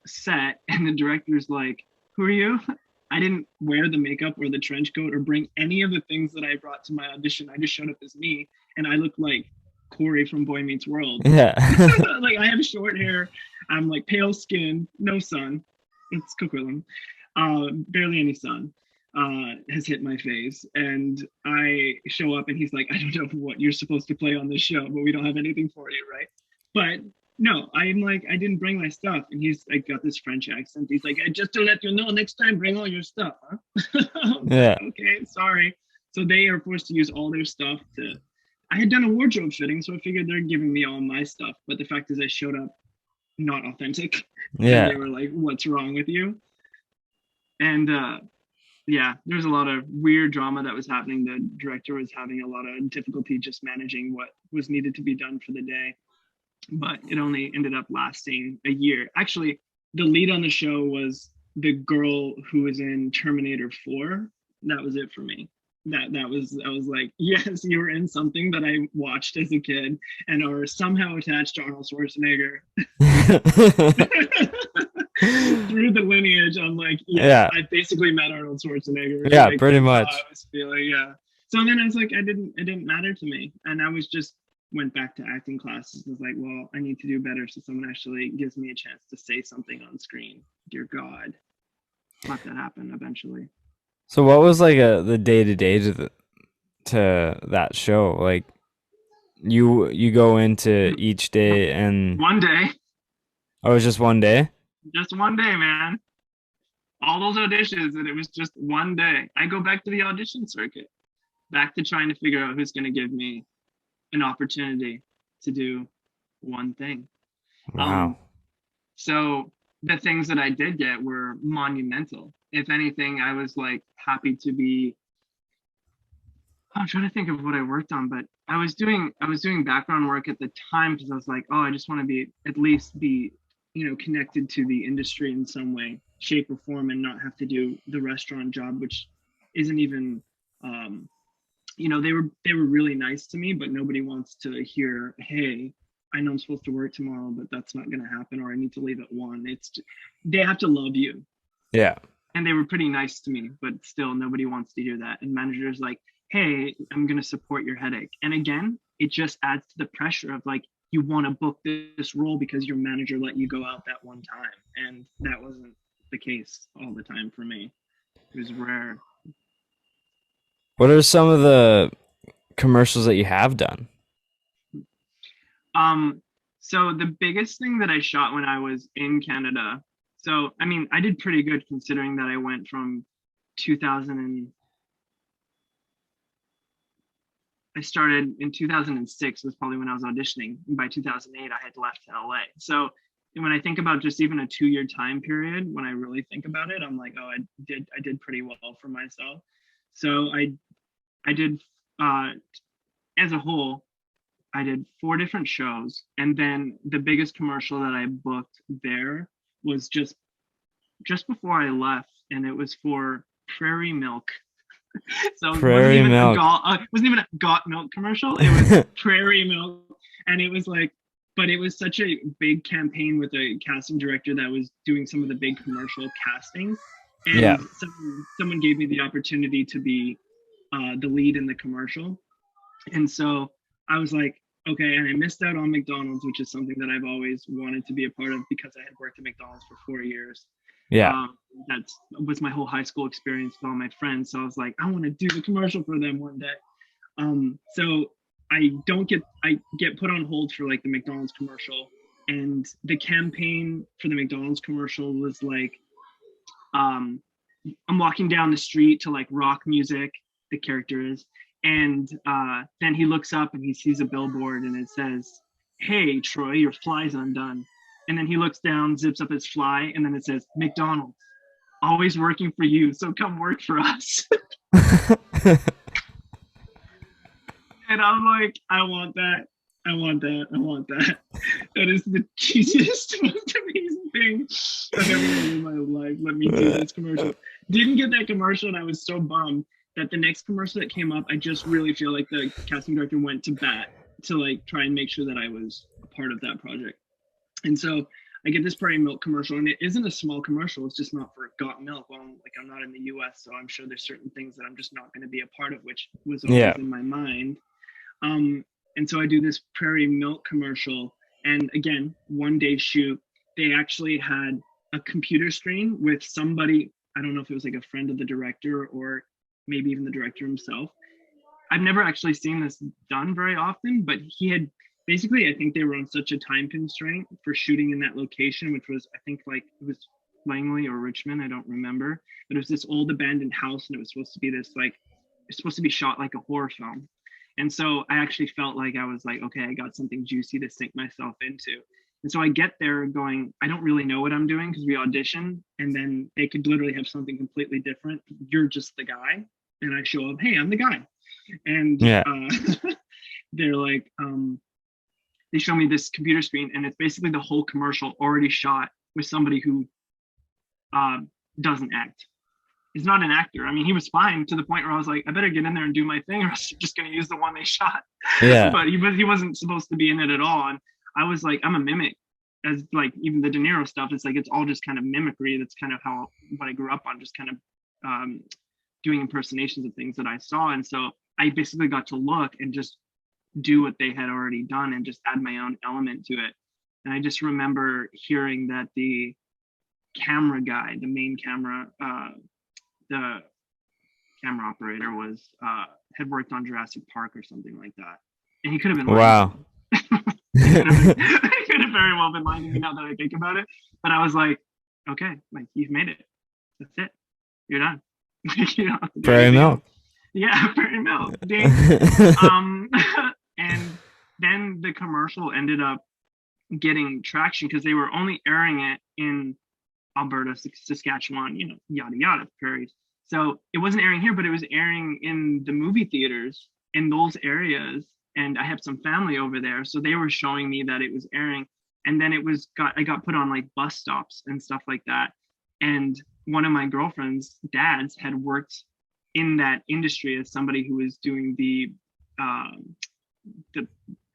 set and the director's like, who are you? I didn't wear the makeup or the trench coat or bring any of the things that I brought to my audition. I just showed up as me and I look like Corey from Boy Meets World. Yeah. Like, I have short hair. I'm like pale skin, no sun. It's Coquitlam. Barely any sun has hit my face. And I show up and he's like, I don't know what you're supposed to play on this show, but we don't have anything for you, right? But no, I'm like, I didn't bring my stuff. And he's like, got this French accent. He's like, just to let you know, next time bring all your stuff, huh? Yeah. Okay, sorry. So they are forced to use all their stuff I had done a wardrobe fitting, so I figured they're giving me all my stuff. But the fact is I showed up not authentic. Yeah. And they were like, what's wrong with you? And yeah, there's a lot of weird drama that was happening. The director was having a lot of difficulty just managing what was needed to be done for the day. But it only ended up lasting a year. Actually, the lead on the show was the girl who was in Terminator 4. That was it for me. I was like, yes, you were in something that I watched as a kid and are somehow attached to Arnold Schwarzenegger. Through the lineage, I'm like, yeah, I basically met Arnold Schwarzenegger. Yeah, like, pretty much. I was feeling, yeah. So then I was like, it didn't matter to me. And I was just went back to acting classes and was like, well, I need to do better so someone actually gives me a chance to say something on screen. Dear God. Let that happen eventually. So what was like the day-to-day to that show? Like, you go into each day and one day. Oh, it was just one day? Just one day, man. All those auditions, and it was just one day. I go back to the audition circuit, back to trying to figure out who's going to give me an opportunity to do one thing. Wow. So the things that I did get were monumental. If anything, I was like happy to be. I'm trying to think of what I worked on, but I was doing background work at the time because I was like, oh, I just want to at least be connected to the industry in some way, shape, or form, and not have to do the restaurant job, which isn't even, they were really nice to me, but nobody wants to hear, hey, I know I'm supposed to work tomorrow, but that's not going to happen, or I need to leave at 1. They have to love you. Yeah. And they were pretty nice to me, but still nobody wants to hear that. And managers like, hey, I'm going to support your headache. And again, it just adds to the pressure of like, you want to book this role because your manager let you go out that one time. And that wasn't the case all the time for me. It was rare. What are some of the commercials that you have done? So the biggest thing that I shot when I was in Canada, so I mean, I did pretty good considering that I went from 2000 and I started in 2006 was probably when I was auditioning. And by 2008, I had left LA. So when I think about just even a 2-year time period, when I really think about it, I'm like, oh, I did pretty well for myself. So I did, as a whole, I did 4 different shows. And then the biggest commercial that I booked there was just before I left. And it was for Prairie Milk. So Prairie Milk. It wasn't even a Got Milk commercial. It was Prairie Milk. And it was like, but it was such a big campaign with a casting director that was doing some of the big commercial castings. And someone gave me the opportunity to be the lead in the commercial. And so I was like, okay, and I missed out on McDonald's, which is something that I've always wanted to be a part of because I had worked at McDonald's for 4 years. Yeah. That was my whole high school experience with all my friends. So I was like, I want to do the commercial for them one day. So I get put on hold for like the McDonald's commercial. And the campaign for the McDonald's commercial was like, I'm walking down the street to like rock music, the character is. And then he looks up and he sees a billboard and it says, hey, Troy, your fly's undone. And then he looks down, zips up his fly, and then it says, McDonald's, always working for you, so come work for us. And I'm like, I want that. I want that. I want that. That is the cheesiest, most amazing thing I've ever done in my life. Let me do this commercial. Didn't get that commercial, and I was so bummed that the next commercial that came up, I just really feel like the casting director went to bat to like try and make sure that I was a part of that project. And so I get this Prairie Milk commercial, and it isn't a small commercial. It's just not for Got Milk. Well, like I'm not in the US, so I'm sure there's certain things that I'm just not going to be a part of, which was always in my mind. And so I do this Prairie Milk commercial, and again, 1-day shoot. They actually had a computer screen with somebody, I don't know if it was like a friend of the director or maybe even the director himself. I've never actually seen this done very often, but he had basically, I think they were on such a time constraint for shooting in that location, which was, I think like it was Langley or Richmond, I don't remember, but it was this old abandoned house, and it was supposed to be this like, it's supposed to be shot like a horror film. And so I actually felt like I was like, okay, I got something juicy to sink myself into. And so I get there going, I don't really know what I'm doing because we audition, and then they could literally have something completely different. You're just the guy. And I show up, hey, I'm the guy. And they're like, they show me this computer screen, and it's basically the whole commercial already shot with somebody who doesn't act. He's not an actor. I mean, he was fine to the point where I was like, I better get in there and do my thing, or I'm just going to use the one they shot. Yeah. But he wasn't supposed to be in it at all. And I was like, I'm a mimic. As like even the De Niro stuff, it's like it's all just kind of mimicry. That's kind of what I grew up on, just kind of doing impersonations of things that I saw. And so I basically got to look and just do what they had already done and just add my own element to it. And I just remember hearing that the camera guy, the main camera, the camera operator was had worked on Jurassic Park or something like that. And he could have been wow. He could have very well been lying to me now that I think about it. But I was like, okay, like you've made it. That's it. You're done. Prairie Milk. Yeah, Prairie Milk. Ding. And then the commercial ended up getting traction because they were only airing it in Alberta, Saskatchewan, yada yada, prairies. So it wasn't airing here, but it was airing in the movie theaters in those areas. And I have some family over there, so they were showing me that it was airing. And then I got put on like bus stops and stuff like that. And one of my girlfriend's dads had worked in that industry as somebody who was doing the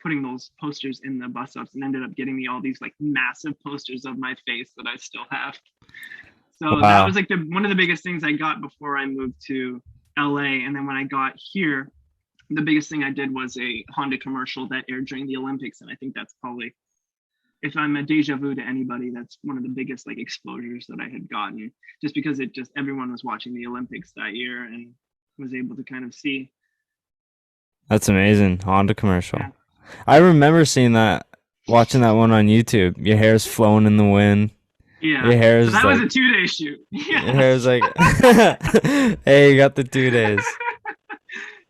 putting those posters in the bus stops, and ended up getting me all these like massive posters of my face that I still have. So that was like one of the biggest things I got before I moved to LA. And then when I got here, the biggest thing I did was a Honda commercial that aired during the Olympics. And I think that's probably, if I'm a deja vu to anybody, that's one of the biggest like exposures that I had gotten, just because everyone was watching the Olympics that year and was able to kind of see. That's amazing. Honda commercial. Yeah. I remember seeing that, watching that one on YouTube. Your hair's flowing in the wind. Yeah. Your hair is so that like, was a 2-day shoot. Yes. Your hair's like, hey, you got the 2 days.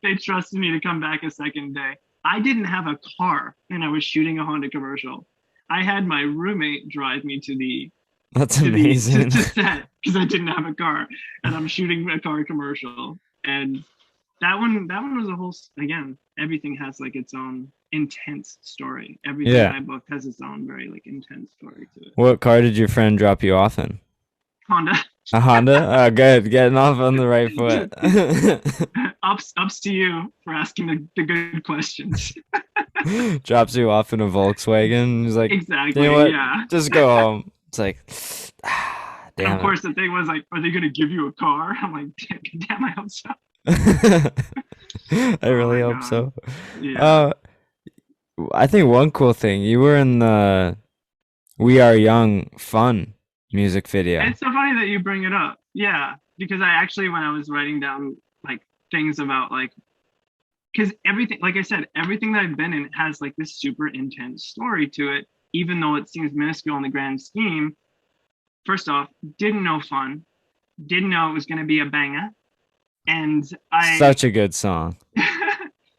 They trusted me to come back a second day. I didn't have a car and I was shooting a Honda commercial. I had my roommate drive me to the That's amazing. to set, because I didn't have a car, and I'm shooting a car commercial. And that one was a whole, again, everything has like its own intense story. Everything I booked has its own very like intense story to it. What car did your friend drop you off in? Honda. A Honda? Oh, good. Getting off on the right foot. ups to you for asking the good questions. Drops you off in a Volkswagen. He's like, exactly. You know what? Yeah. Just go home. It's like, damn. And of course, the thing was like, are they going to give you a car? I'm like, damn, I hope so. I really hope so. Yeah. I think one cool thing, you were in the We Are Young Fun music video. It's so funny that you bring it up. Yeah, because I actually, when I was writing down like things about like, because everything, like I said, everything that I've been in has like this super intense story to it, even though it seems minuscule in the grand scheme. First off, didn't know Fun, didn't know it was going to be a banger. And such a good song.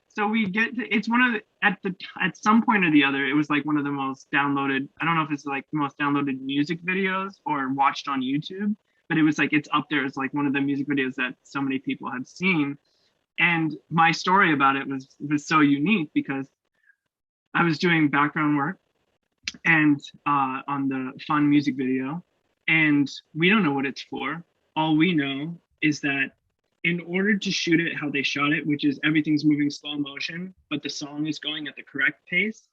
So we get to, it's one of the, at some point or the other, it was like one of the most downloaded, I don't know if it's like the most downloaded music videos or watched on YouTube, but it was like, it's up there as like one of the music videos that so many people have seen. And my story about it was so unique because I was doing background work and on the Fun music video, and we don't know what it's for. All we know is that in order to shoot it how they shot it, which is everything's moving slow motion, but the song is going at the correct pace,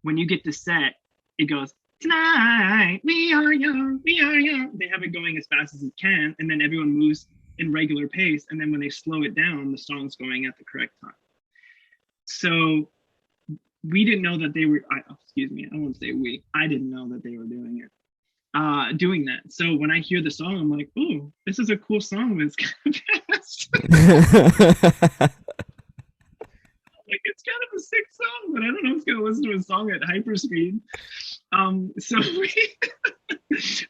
when you get to set, it goes, tonight, we are young, we are young. They have it going as fast as it can, and then everyone moves in regular pace, and then when they slow it down, the song's going at the correct time. So we didn't know that they were, I won't say we, I didn't know that they were doing that. So when I hear the song, I'm like, oh, this is a cool song, but it's kind of fast. Like, it's kind of a sick song, but I don't know if it's gonna listen to a song at hyperspeed. So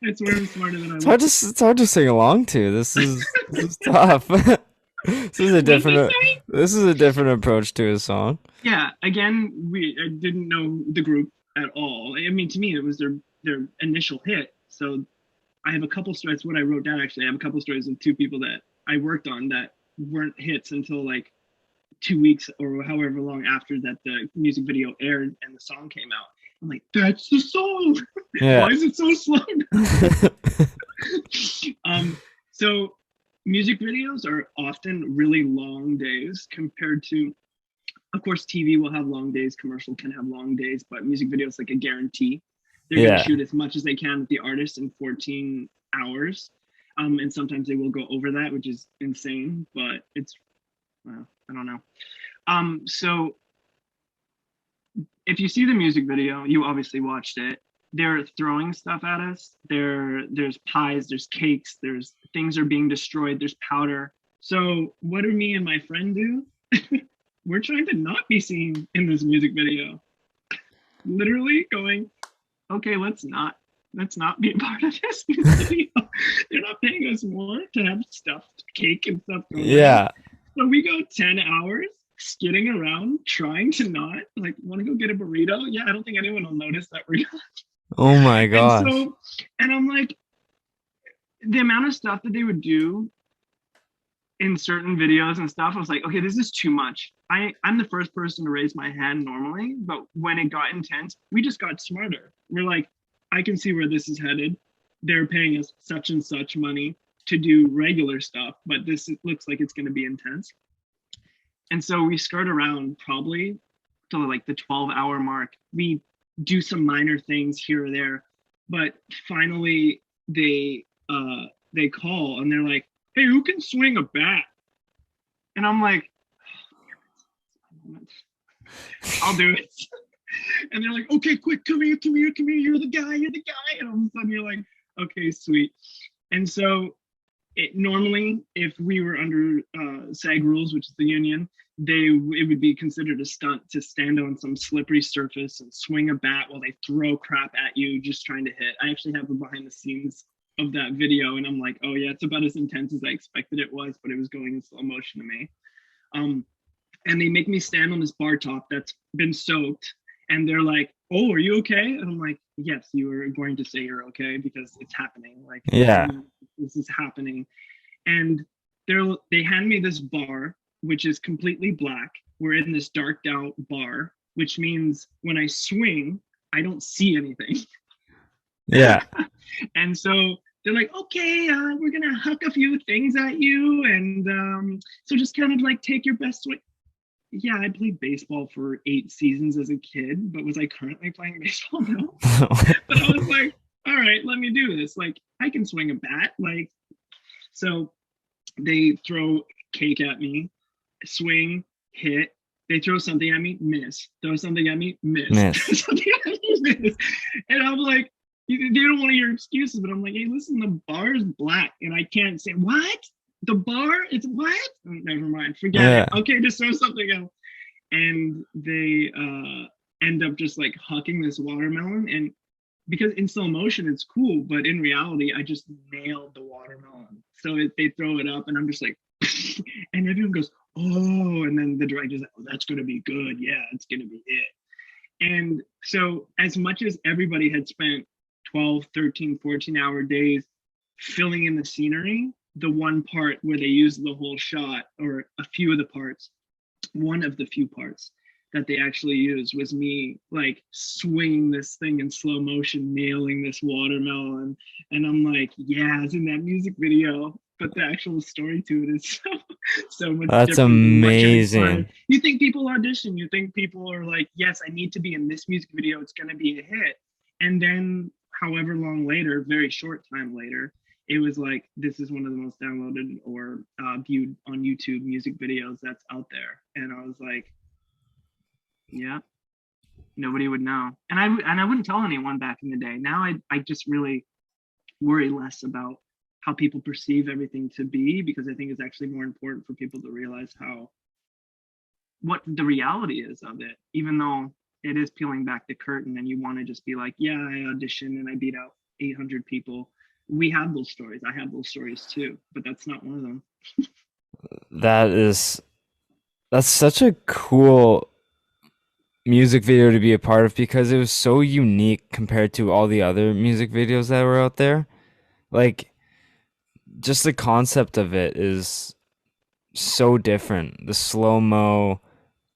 that's where I'm smarter than I was. It's hard to sing along to. This is tough. This is a different approach to a song. Yeah, again, I didn't know the group at all. I mean, to me, it was their initial hit. So I have a couple stories. What I wrote down, actually, I have a couple stories of two people that I worked on that weren't hits until like 2 weeks or however long after that the music video aired and the song came out. I'm like, that's the song. Yeah. Why is it so slow? So music videos are often really long days compared to, of course, TV will have long days, commercial can have long days, but music videos like a guarantee. They're going to shoot as much as they can with the artist in 14 hours. And sometimes they will go over that, which is insane, but it's, well, I don't know. So if you see the music video, you obviously watched it. They're throwing stuff at us. There's pies, there's cakes, there's things are being destroyed, there's powder. So what do me and my friend do? We're trying to not be seen in this music video. Literally going, okay, let's not be a part of this music video. They're not paying us more to have stuffed cake and stuff going on. Yeah. So we go 10 hours skidding around, trying to not, like, want to go get a burrito? Yeah, I don't think anyone will notice that we're gone. Oh my gosh. And I'm like, the amount of stuff that they would do in certain videos and stuff, I was like, okay, this is too much. I'm the first person to raise my hand normally, but when it got intense, we just got smarter. We're like, I can see where this is headed. They're paying us such and such money to do regular stuff, but looks like it's going to be intense. And so we skirt around probably to like the 12-hour mark. We do some minor things here or there, but finally they call and they're like, hey, who can swing a bat? And I'm like, I'll do it. And they're like, okay, quick, come here, you're the guy. And all of a sudden you're like, okay, sweet. And so normally, if we were under SAG rules, which is the union, it would be considered a stunt to stand on some slippery surface and swing a bat while they throw crap at you, just trying to hit. I actually have the behind the scenes of that video, and I'm like, oh yeah, it's about as intense as I expected it was, but it was going in slow motion to me. And they make me stand on this bar top that's been soaked, and they're like, oh, are you okay? And I'm like, yes, you are going to say you're okay because it's happening. Like, Yeah. this is happening. And they hand me this bar, which is completely black. We're in this darked out bar, which means when I swing, I don't see anything. Yeah. And so they're like, okay, we're gonna huck a few things at you, and so just kind of like take your best swing. Yeah, I played baseball for 8 seasons as a kid, but was I currently playing baseball? No. But I was like, all right, let me do this. Like, I can swing a bat. Like, so they throw cake at me, swing, hit. They throw something at me, miss. Throw something at me, miss. Throw something at me, miss. And I'm like, they don't want to hear excuses, but I'm like, hey, listen, the bar is black, and I can't say what? The bar is what? Oh, never mind, forget it. Okay, just throw something else. And they end up just like hucking this watermelon, and because in slow motion it's cool, but in reality I just nailed the watermelon. So they throw it up, and I'm just like, and everyone goes, oh, and then the director's like, oh, that's gonna be good. Yeah, it's gonna be it. And so as much as everybody had spent 12, 13, 14-hour days filling in the scenery, the one part where they used the whole shot, or a few of the parts, one of the few parts that they actually used was me like swinging this thing in slow motion, nailing this watermelon. And I'm like, yeah, it's in that music video, but the actual story to it is so much. That's amazing. You think people audition, you think people are like, yes, I need to be in this music video, it's going to be a hit. And then however long later, very short time later, it was like, this is one of the most downloaded or viewed on YouTube music videos that's out there. And I was like, yeah, nobody would know. And I wouldn't tell anyone back in the day. Now I just really worry less about how people perceive everything to be, because I think it's actually more important for people to realize what the reality is of it, even though it is peeling back the curtain and you want to just be like, yeah, I auditioned and I beat out 800 people. We have those stories. I have those stories too, but that's not one of them. That's such a cool music video to be a part of, because it was so unique compared to all the other music videos that were out there. Like, just the concept of it is so different. The slow-mo,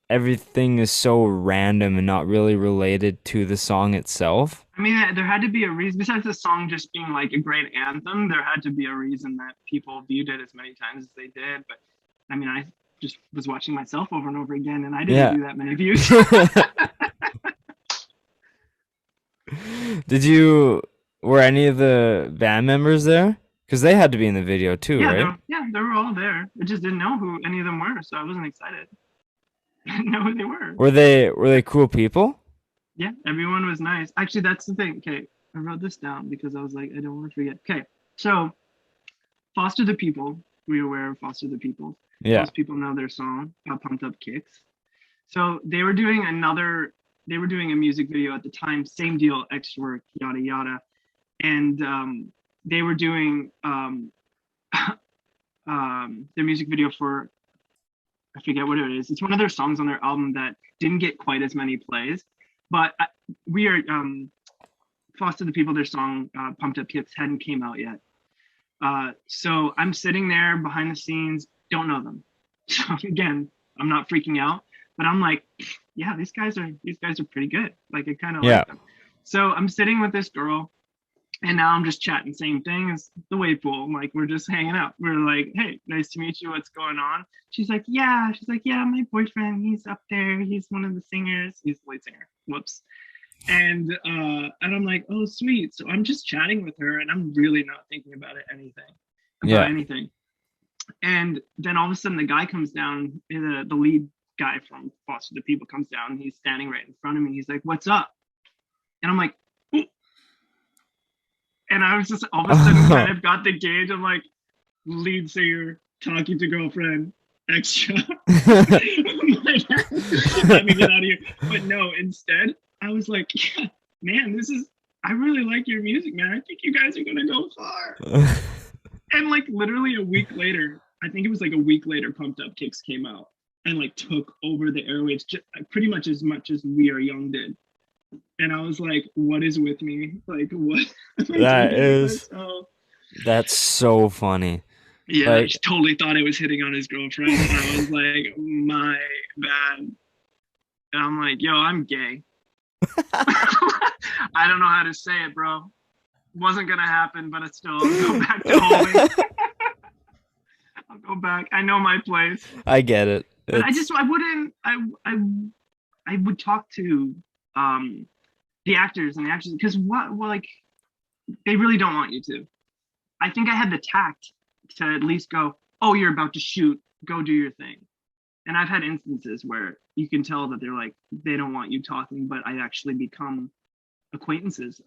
everything is so random and not really related to the song itself. I mean, there had to be a reason, besides the song just being like a great anthem, there had to be a reason that people viewed it as many times as they did. But I mean, I just was watching myself over and over again, and I didn't do that many views. Were any of the band members there? Because they had to be in the video too, right? They were all there. I just didn't know who any of them were, so I wasn't excited. I didn't know who they were. Were they cool people? Yeah, everyone was nice. Actually, that's the thing. Okay, I wrote this down because I was like, I don't want to forget. Okay, so Foster the People. Were you aware of Foster the People? Yeah. Most people know their song, Pumped Up Kicks. So they were doing a music video at the time, same deal, extra work, yada, yada. And they were doing their music video for, I forget what it is. It's one of their songs on their album that didn't get quite as many plays. But we are, Foster the People, their song, Pumped Up Kicks hadn't came out yet. So I'm sitting there behind the scenes, don't know them. So again, I'm not freaking out, but I'm like, yeah, these guys are pretty good. Like I kind of Yeah. like them. So I'm sitting with this girl, and now I'm just chatting, same thing as the wave pool. Like we're just hanging out. We're like, hey, nice to meet you. What's going on? She's like, yeah. She's like, yeah, my boyfriend, he's up there. He's one of the singers. He's the lead singer. Whoops. And I'm like, oh, sweet. So I'm just chatting with her, and I'm really not thinking about anything. And then all of a sudden, the guy comes down. The lead guy from Foster the People comes down. And he's standing right in front of me. He's like, what's up? And I'm like, ooh. And I was just all of a sudden kind of got the gauge. I'm like, lead singer talking to girlfriend, extra. Let me get out of here. But no, instead, I was like, yeah, man, I really like your music, man. I think you guys are gonna go far. And like literally a week later, I think it was like a week later, Pumped Up Kicks came out and like took over the airwaves pretty much as We Are Young did. And I was like, what is with me? Like, what? That's so funny. Yeah, like, I totally thought I was hitting on his girlfriend. And I was like, my bad. And I'm like, yo, I'm gay. I don't know how to say it, bro. Wasn't gonna happen, but it's still, I'll go back to home. I'll go back. I know my place. I get it. But I would talk to the actors and the actresses because like they really don't want you to. I think I had the tact to at least go, oh, you're about to shoot, go do your thing. And I've had instances where you can tell that they're like, they don't want you talking, but I actually become acquaintances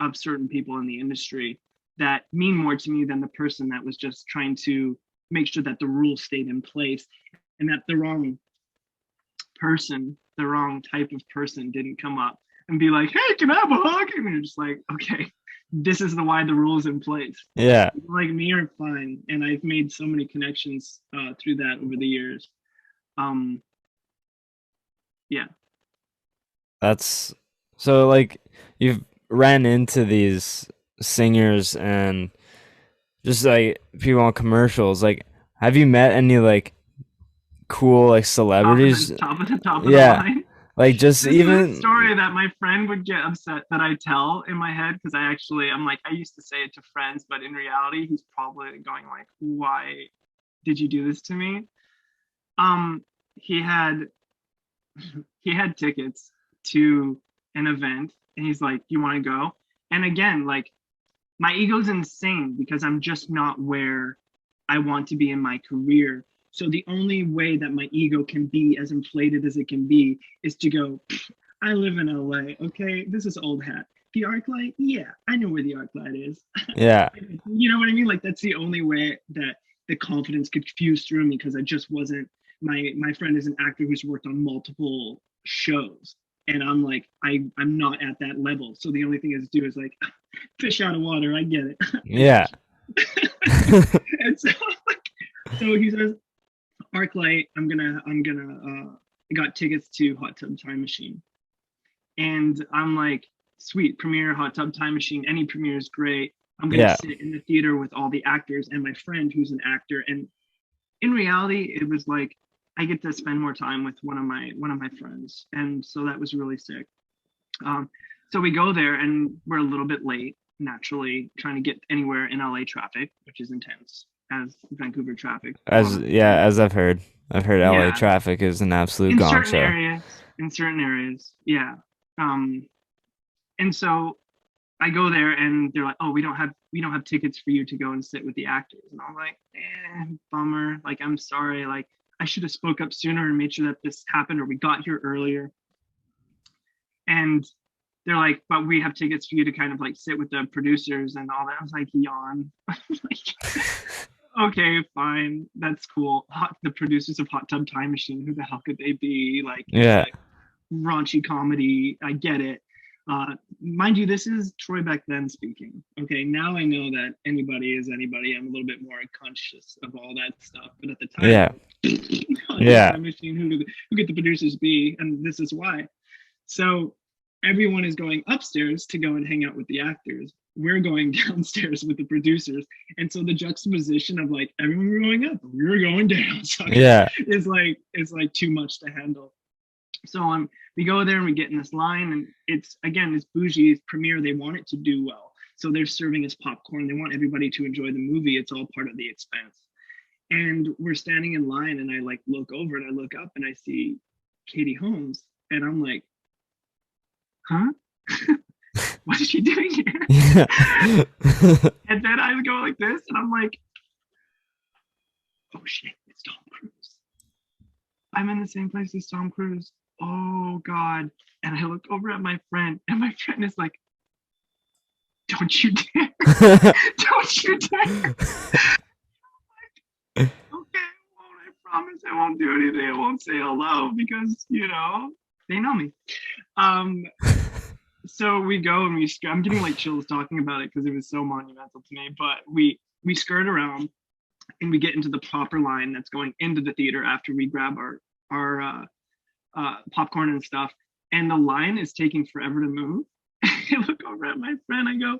of certain people in the industry that mean more to me than the person that was just trying to make sure that the rules stayed in place and that the wrong person, the wrong type of person didn't come up and be like, hey, can I have a hug? And you're just like, okay, this is why the rules in place. Yeah. People like me are fine. And I've made so many connections through that over the years. Yeah. That's so like you've ran into these singers and just like people on commercials. Like, have you met any like cool like celebrities? Top of the line. Like just this even is a story that my friend would get upset that I tell in my head because I'm like, I used to say it to friends, but in reality, he's probably going like, why did you do this to me? He had tickets to an event and he's like, you want to go? And again, like my ego's insane because I'm just not where I want to be in my career. So the only way that my ego can be as inflated as it can be is to go, I live in LA, okay? This is old hat. The ArcLight? Yeah, I know where the ArcLight is. Yeah. You know what I mean? Like that's the only way that the confidence could fuse through me because I just wasn't, my friend is an actor who's worked on multiple shows. And I'm like, I'm not at that level. So the only thing I do is like, fish out of water, I get it. Yeah. And so he says, ArcLight, I got tickets to Hot Tub Time Machine. And I'm like, sweet, premiere Hot Tub Time Machine, any premiere is great. I'm gonna sit in the theater with all the actors and my friend who's an actor. And in reality, it was like I get to spend more time with one of my friends. And so that was really sick. So we go there and we're a little bit late, naturally, trying to get anywhere in LA traffic, which is intense. As Vancouver traffic. As I've heard LA traffic is an absolute gong show. In certain areas, yeah. And so I go there and they're like, oh, we don't have tickets for you to go and sit with the actors. And I'm like, bummer. Like, I'm sorry. Like, I should have spoke up sooner and made sure that this happened or we got here earlier. And they're like, but we have tickets for you to kind of like sit with the producers and all that. I was like, yawn. Like, okay, fine, that's cool. The producers of Hot Tub Time Machine, who the hell could they be? Like, like raunchy comedy. I get it. Mind you, this is Troy back then speaking. Okay, now I know that anybody is anybody. I'm a little bit more conscious of all that stuff. But at the time, Time Machine, who could the producers be? And this is why. So everyone is going upstairs to go and hang out with the actors. we're going downstairs with the producers, and so the juxtaposition of like everyone were going up, we were going down, so Yeah. is like too much to handle. So we go there and we get in this line, and it's bougie, it's premiere. They want it to do well, so they're serving us popcorn. They want everybody to enjoy the movie. It's all part of the expense. And we're standing in line, and I like look over and I look up and I see Katie Holmes, and I'm like, huh? What is she doing here? Yeah. And then I go like this, and I'm like, oh shit, it's Tom Cruise. I'm in the same place as Tom Cruise. Oh God. And I look over at my friend, and my friend is like, don't you dare. Don't you dare. Okay, I promise I won't do anything. I won't say hello because, they know me. So we go and I'm getting like chills talking about it because it was so monumental to me. But we skirt around and we get into the proper line that's going into the theater after we grab our popcorn and stuff. And the line is taking forever to move. I look over at my friend. I go,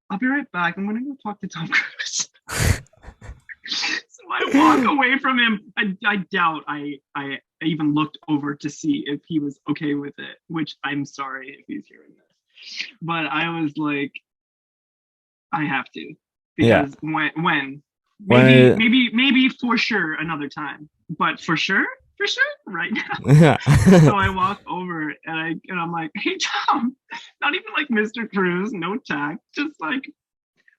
I'll be right back. I'm going to go talk to Tom Cruise. So I walk away from him. I doubt I even looked over to see if he was okay with it, which I'm sorry if he's hearing this. But I was like, I have to. Because maybe for sure another time. But for sure, right now. Yeah. So I walk over and I'm like, hey Tom, not even like Mr. Cruz, no tact, just like,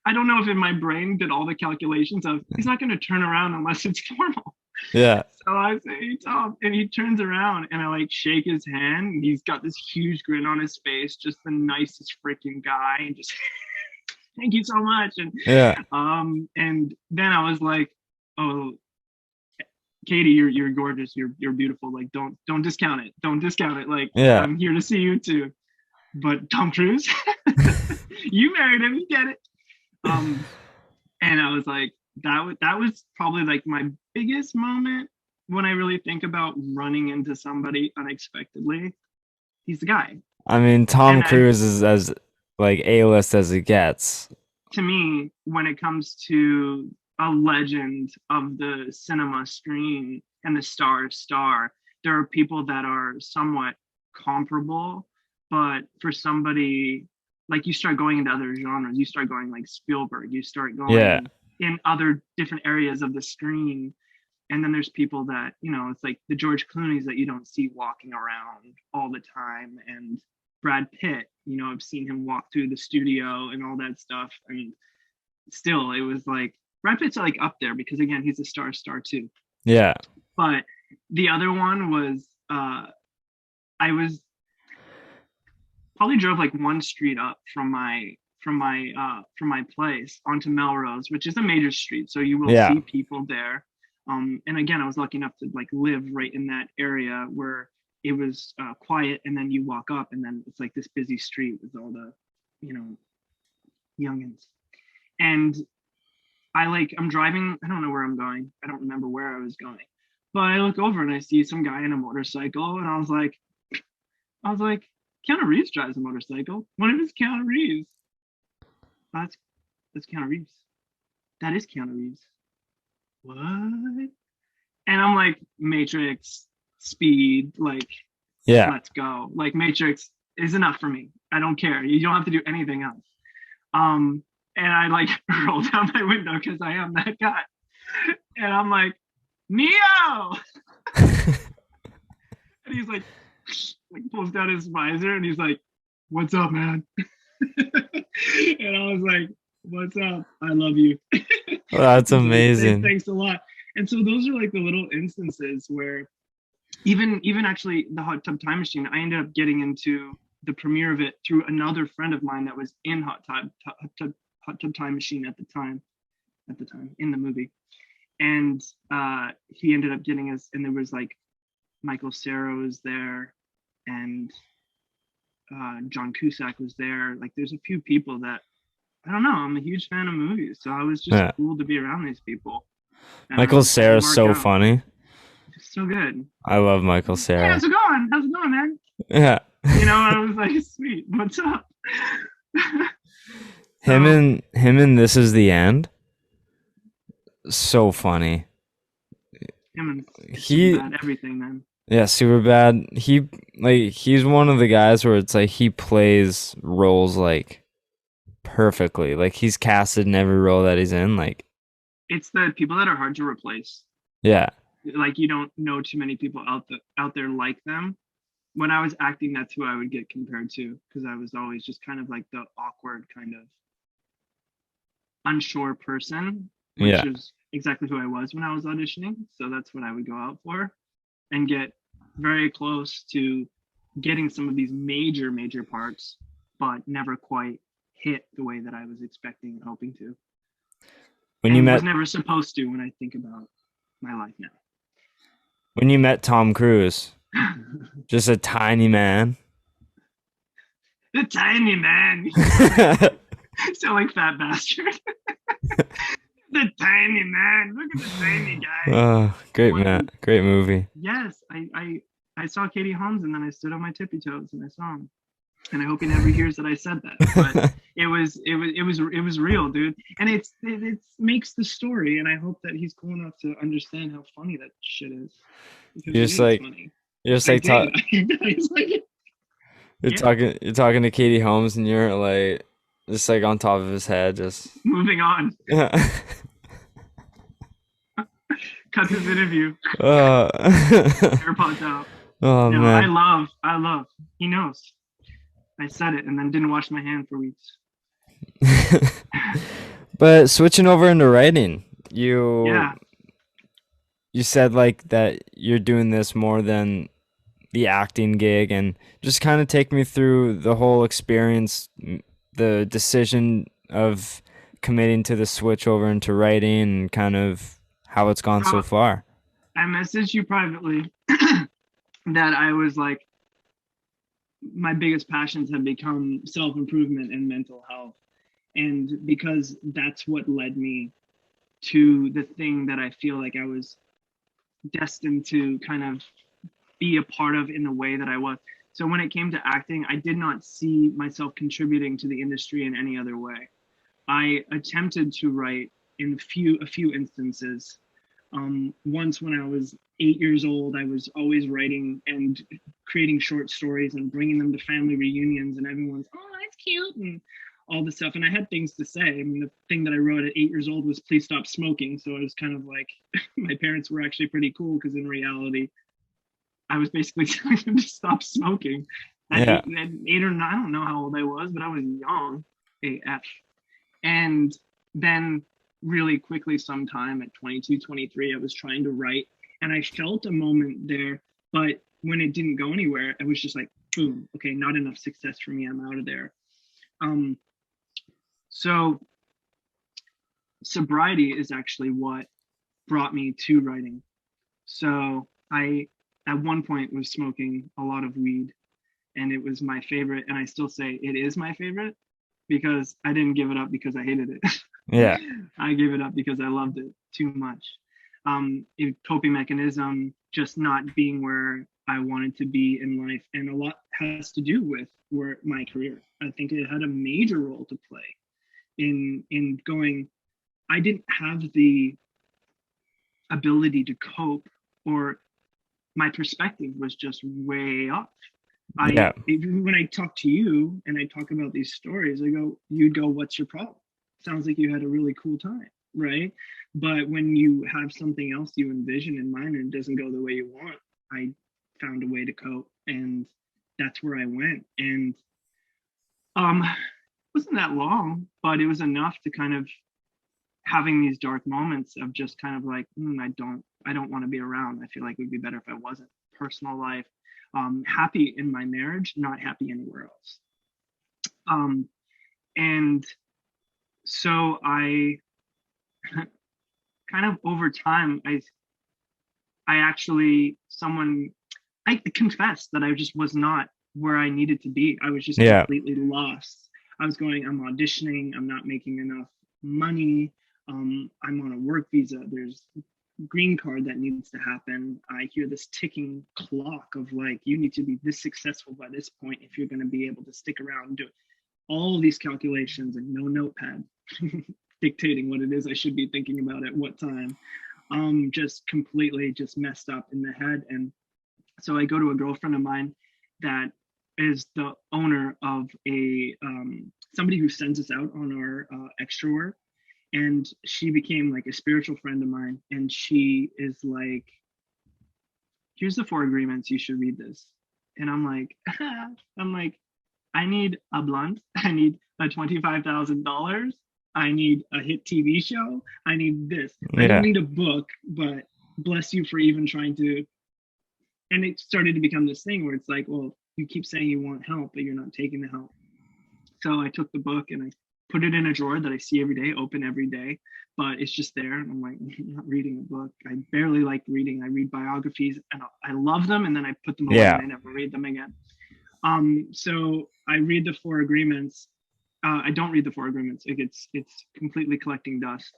I don't know if in my brain did all the calculations of he's not going to turn around unless it's formal. Yeah. So I say, hey Tom, and he turns around and I like shake his hand. And he's got this huge grin on his face, just the nicest freaking guy, and just thank you so much. And and then I was like, oh, Katie, you're gorgeous. You're beautiful. Like, don't discount it. Don't discount it. Like, I'm here to see you too. But Tom Cruise, you married him. You get it. And I was like, that was probably like my biggest moment when I really think about running into somebody unexpectedly. He's the guy. I mean, Tom Cruise is as like A-list as it gets. To me, when it comes to a legend of the cinema screen and the star, there are people that are somewhat comparable, but for somebody, like, you start going into other genres, you start going like Spielberg, you start going in other different areas of the screen. And then there's people that, it's like the George Clooney's that you don't see walking around all the time. And Brad Pitt, I've seen him walk through the studio and all that stuff. I mean, still, it was like, Brad Pitt's like up there because, again, he's a star too. Yeah. But the other one was, I was probably drove like one street up from my place onto Melrose, which is a major street, so you will see people there. And again, I was lucky enough to like live right in that area where it was quiet, and then you walk up, and then it's like this busy street with all the, youngins. And I'm driving. I don't know where I'm going. I don't remember where I was going, but I look over and I see some guy in a motorcycle, and I was like, Keanu Reeves drives a motorcycle. What if it's Keanu Reeves? That's Keanu Reeves. That is Keanu Reeves. What? And I'm like, Matrix, speed, like, let's go. Like, Matrix is enough for me. I don't care. You don't have to do anything else. And I like roll down my window because I am that guy. And I'm like, Neo! And he's like pulls down his visor and he's like, what's up, man? And I was like, what's up? I love you. Well, that's amazing. Thanks a lot. And so those are like the little instances where even actually the Hot Tub Time Machine, I ended up getting into the premiere of it through another friend of mine that was in Hot Tub Time Machine at the time in the movie. And he ended up getting us, and there was like Michael Cera was there, and John Cusack was there. Like, there's a few people that, I don't know, I'm a huge fan of movies, so I was just cool to be around these people. Michael Cera's so funny. So good. I love Michael Cera. Hey, how's it going, man? Yeah. I was like, sweet, what's up? Him So, and This Is the End. So funny. him and He Superbad, everything, man. Yeah, super bad. He's one of the guys where it's like he plays roles like perfectly. Like he's casted in every role that he's in. Like It's the people that are hard to replace. yeah. Like you don't know too many people out there like them. When I was acting, that's who I would get compared to because I was always just kind of like the awkward, kind of unsure person, which Yeah. is exactly who I was when I was auditioning. So that's what I would go out for and get very close to getting some of these major parts, but never quite hit the way that I was expecting and hoping to. When you And was met never supposed to when I think about my life Tom Cruise, now. just a tiny man. The tiny man. Sound like fat bastard. The tiny man. Look at the tiny guy. Oh, great man. Great movie. Yes, I saw Katie Holmes and then I stood on my tippy toes and I saw him. And I hope he never hears that I said that. But it was real, dude. And it makes the story, and I hope that he's cool enough to understand how funny that shit is. Because You're it just is like funny. you're just I like did. He's like, you're yeah. talking to Katie Holmes and you're like just like on top of his head, just Moving on. Cut this interview. uh, AirPods out. oh No, man. I love. He knows. I said it and then didn't wash my hand for weeks. But switching over into writing, Yeah. you said like that you're doing this more than the acting gig, and just kind of take me through the whole experience, the decision of committing to the switch over into writing and kind of how it's gone so So far. I messaged you privately that I was like, my biggest passions have become self-improvement and mental health. And because that's what led me to the thing that I feel like I was destined to kind of be a part of in the way that I was. So when it came to acting, I did not see myself contributing to the industry in any other way. I attempted to write in a few instances. Once when I was 8 years old, I was always writing and creating short stories and bringing them to family reunions, and everyone's, oh, that's cute, and all this stuff. And I had things to say. I mean, the thing that I wrote at 8 years old was please stop smoking. So I was kind of like, my parents were actually pretty cool because in reality, I was basically telling them to stop smoking. Yeah. At 8 or 9, I don't know how old I was, but I was young AF. And then really quickly sometime at 22, 23, I was trying to write and I felt a moment there, but when it didn't go anywhere, I was just like, boom, okay, not enough success for me. I'm out of there. So sobriety is actually what brought me to writing. So I, at one point, was smoking a lot of weed and it was my favorite. And I still say it is my favorite because I didn't give it up because I hated it. Yeah. I gave it up because I loved it too much. Coping mechanism, just not being where I wanted to be in life. And a lot has to do with my career. I think it had a major role to play in going. I didn't have the ability to cope, or my perspective was just way off. Yeah. When I talk to you and I talk about these stories, you'd go, what's your problem? Sounds like you had a really cool time, right? But when you have something else you envision in mind and it doesn't go the way you want, I found a way to cope, and that's where I went. And it wasn't that long, but it was enough to kind of having these dark moments of just kind of like, I don't want to be around. I feel like it would be better if I wasn't. Personal life, happy in my marriage, not happy anywhere else. And so I kind of over time, I confessed that I just was not where I needed to be. I was just Yeah. completely lost. I was going, I'm auditioning, I'm not making enough money. I'm on a work visa. There's green card that needs to happen. I hear this ticking clock of like, you need to be this successful by this point if you're going to be able to stick around and do it. all of these calculations and no notepad dictating what it is I should be thinking about at what time. Just completely just messed up in the head. And so I go to a girlfriend of mine that is the owner of a somebody who sends us out on our extra work, and she became like a spiritual friend of mine. And she is like, here's the 4 agreements, you should read this. And I'm like I need a blunt, I need a $25,000, I need a hit TV show, I need this. I don't need a book, but bless you for even trying to. And it started to become this thing where it's like, well, you keep saying you want help, but you're not taking the help. So I took the book and I put it in a drawer that I see every day, open every day, but it's just there. And I'm like, I'm not reading a book. I barely like reading. I read biographies and I love them, and then I put them away and I never read them again. So I read the 4 agreements. I don't read the 4 agreements. It's completely collecting dust.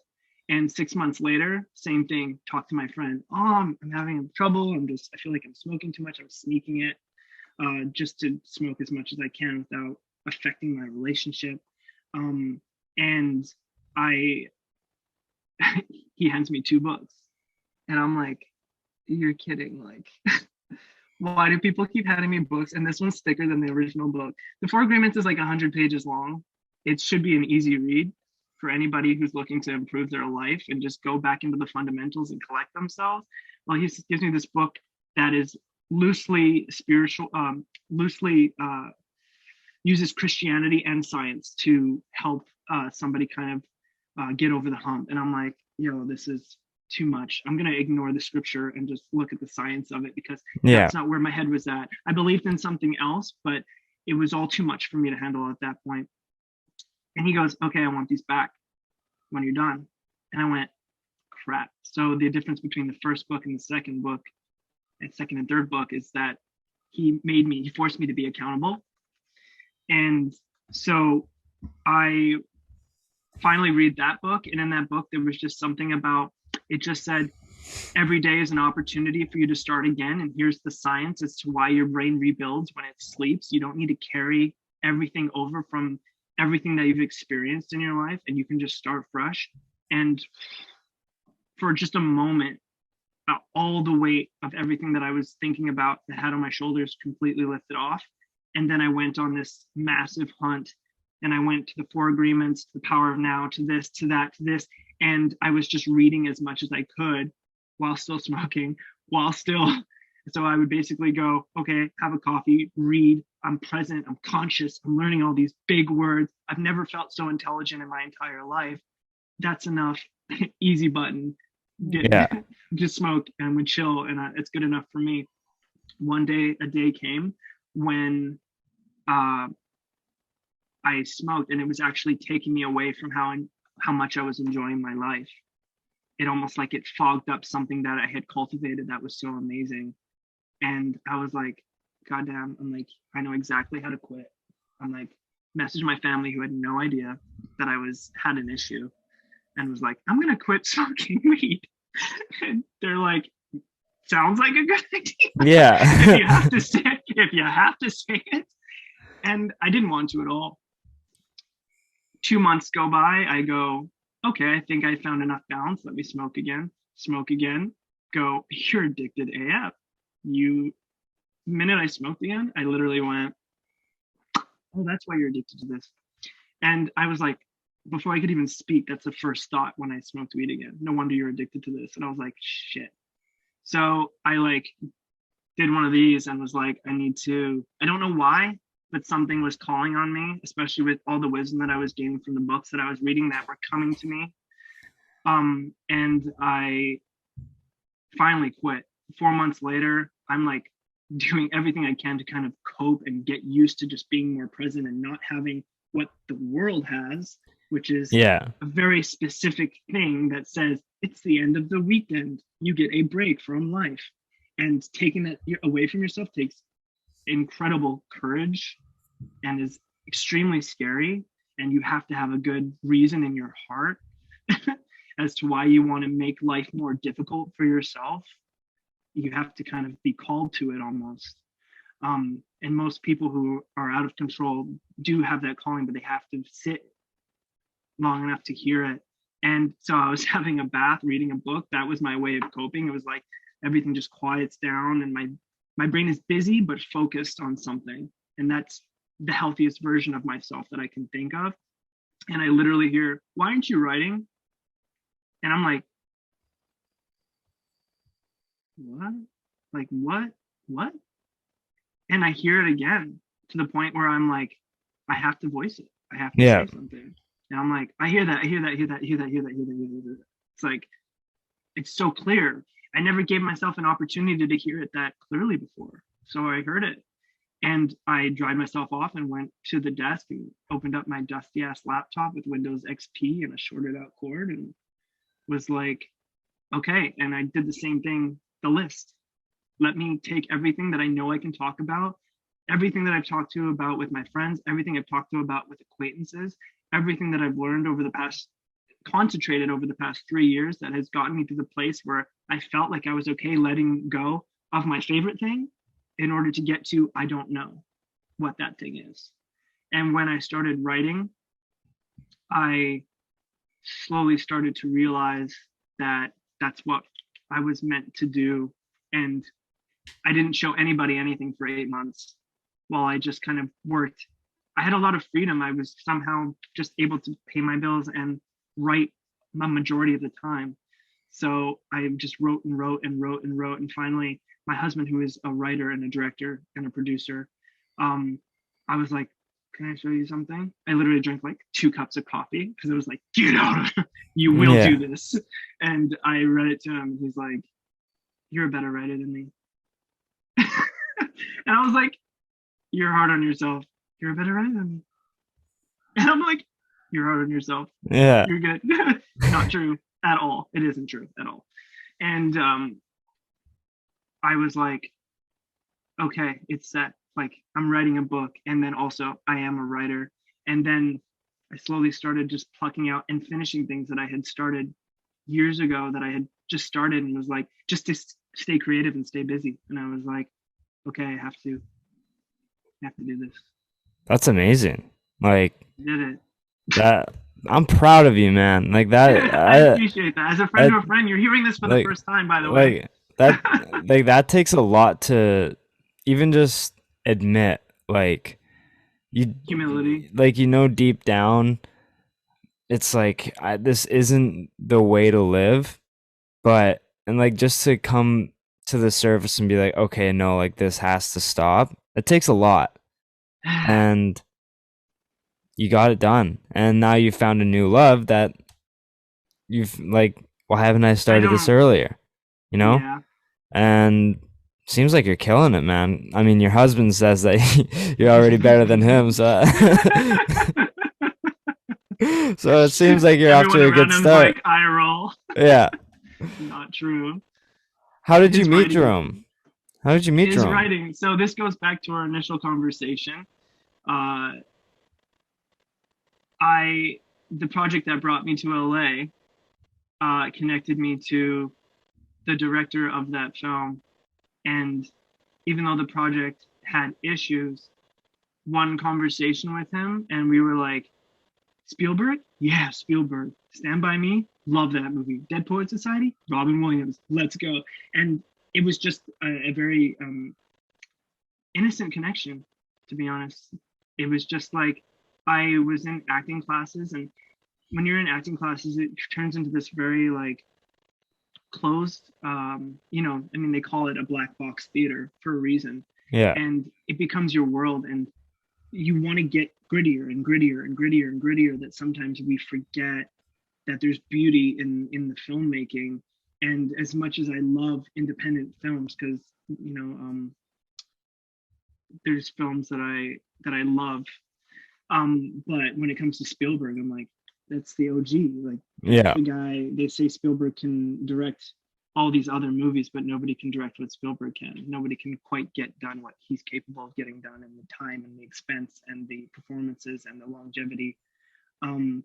And 6 months later, same thing. Talk to my friend. I'm having trouble. I feel like I'm smoking too much. I'm sneaking it just to smoke as much as I can without affecting my relationship. And he hands me 2 books, and I'm like, you're kidding. Like, why do people keep handing me books? And this one's thicker than the original book. The 4 Agreements is like 100 pages long. It should be an easy read for anybody who's looking to improve their life and just go back into the fundamentals and collect themselves. Well, he gives me this book that is loosely spiritual, loosely uses Christianity and science to help somebody kind of get over the hump. And I'm like, yo, this is too much. I'm going to ignore the scripture and just look at the science of it, because that's not where my head was at. I believed in something else, but it was all too much for me to handle at that point. And he goes, okay, I want these back when you're done. And I went, crap. So the difference between the first book and the second book, and second and third book, is that he forced me to be accountable. And so I finally read that book. And in that book, there was just something about, it just said, every day is an opportunity for you to start again. And here's the science as to why your brain rebuilds when it sleeps. You don't need to carry everything over from everything that you've experienced in your life, and you can just start fresh. And for just a moment, all the weight of everything that I was thinking about that had on my shoulders completely lifted off. And then I went on this massive hunt, and I went to the 4 Agreements, to the Power of Now, to this, to that, to this. And I was just reading as much as I could while still smoking, so I would basically go, okay, have a coffee, read, I'm present, I'm conscious, I'm learning all these big words. I've never felt so intelligent in my entire life. That's enough. Easy button. Just smoke and would chill, and it's good enough for me. One day, a day came when I smoked, and it was actually taking me away from how much I was enjoying my life. It almost like it fogged up something that I had cultivated that was so amazing. And I was like, goddamn, I'm like, I know exactly how to quit. I'm like, messaged my family, who had no idea that I had an issue, and was like, I'm gonna quit smoking weed. And they're like, sounds like a good idea. Yeah. if you have to say it. And I didn't want to at all. 2 months go by, I go, okay, I think I found enough balance. Let me smoke again. Go, you're addicted AF. The minute I smoked again, I literally went, oh, that's why you're addicted to this. And I was like, before I could even speak, that's the first thought when I smoked weed again. No wonder you're addicted to this. And I was like, shit. So I did one of these and was like, I don't know why, but something was calling on me, especially with all the wisdom that I was gaining from the books that I was reading that were coming to me. And I finally quit. 4 months later, I'm like doing everything I can to kind of cope and get used to just being more present and not having what the world has, which is a very specific thing that says it's the end of the weekend. You get a break from life. And taking that away from yourself takes incredible courage and is extremely scary. And you have to have a good reason in your heart as to why you want to make life more difficult for yourself. You have to kind of be called to it almost. And most people who are out of control do have that calling, but they have to sit long enough to hear it. And so I was having a bath, reading a book. That was my way of coping. It was like everything just quiets down, and my brain is busy but focused on something. And that's the healthiest version of myself that I can think of. And I literally hear, "Why aren't you writing?" And I'm like, "What? Like what? What?" And I hear it again, to the point where I'm like, I have to voice it. I have to Yeah. say something. And I'm like, I hear that, I hear that, I hear that, I hear that, I hear that, I hear that, I hear that. It's like, it's so clear. I never gave myself an opportunity to hear it that clearly before. So I heard it. And I dried myself off and went to the desk and opened up my dusty ass laptop with Windows XP and a shorted out cord, and was like, okay. And I did the same thing, the list. Let me take everything that I know I can talk about, everything that I've talked to about with my friends, everything I've talked to about with acquaintances, everything that I've learned over the past, concentrated over the past 3 years, that has gotten me to the place where I felt like I was okay letting go of my favorite thing in order to get to, I don't know what that thing is. And when I started writing, I slowly started to realize that that's what I was meant to do. And I didn't show anybody anything for 8 months while I just kind of worked. I had a lot of freedom. I was somehow just able to pay my bills and write a majority of the time. So I just wrote and wrote and wrote and wrote. And finally, my husband, who is a writer and a director and a producer, I was like, "Can I show you something?" I literally drank like 2 cups of coffee because it was like, "Get out of you will Yeah. do this." And I read it to him. He's like, "You're a better writer than me." And I was like, "You're hard on yourself. You're a better writer than me." And I'm like, "You're hard on yourself. Yeah. You're good." Not true at all. It isn't true at all. And I was like, okay, it's set. Like, I'm writing a book, and then also I am a writer. And then I slowly started just plucking out and finishing things that I had started years ago, that I had just started, and was like, just to stay creative and stay busy. And I was like, okay, I have to do this. That's amazing. Like I did it. that. I'm proud of you, man. Like that. I appreciate that. As a friend to a friend, you're hearing this for the like, first time, by the way. like that. Like that takes a lot to even just admit. Like you, Humility. like deep down, it's like this isn't the way to live. But and like just to come to the surface and be like, okay, no, like this has to stop. It takes a lot, and you got it done, and now you found a new love that you've like. Why haven't I started this earlier? Yeah. And seems like you're killing it, man. I mean, your husband says that you're already better than him, so so it seems like you're off to a Everyone good around him's start. like, eye roll. Yeah. Not true. How did you His meet writing- Jerome? How did you meet His Jerome? writing. So this goes back to our initial conversation. The project that brought me to LA connected me to the director of that film. And even though the project had issues, one conversation with him, and we were like, Spielberg? Yeah, Spielberg. Stand By Me? Love that movie. Dead Poet Society? Robin Williams. Let's go. And it was just a very innocent connection, to be honest. It was just like, I was in acting classes, and when you're in acting classes, it turns into this very like closed, I mean, they call it a black box theater for a reason. Yeah. And it becomes your world, and you want to get grittier and grittier and grittier and grittier, that sometimes we forget that there's beauty in the filmmaking. And as much as I love independent films, because there's films that I love, but when it comes to Spielberg, I'm like, that's the OG. Like, Yeah. the guy, they say Spielberg can direct all these other movies, but nobody can direct what Spielberg can. Nobody can quite get done what he's capable of getting done, in the time and the expense and the performances and the longevity.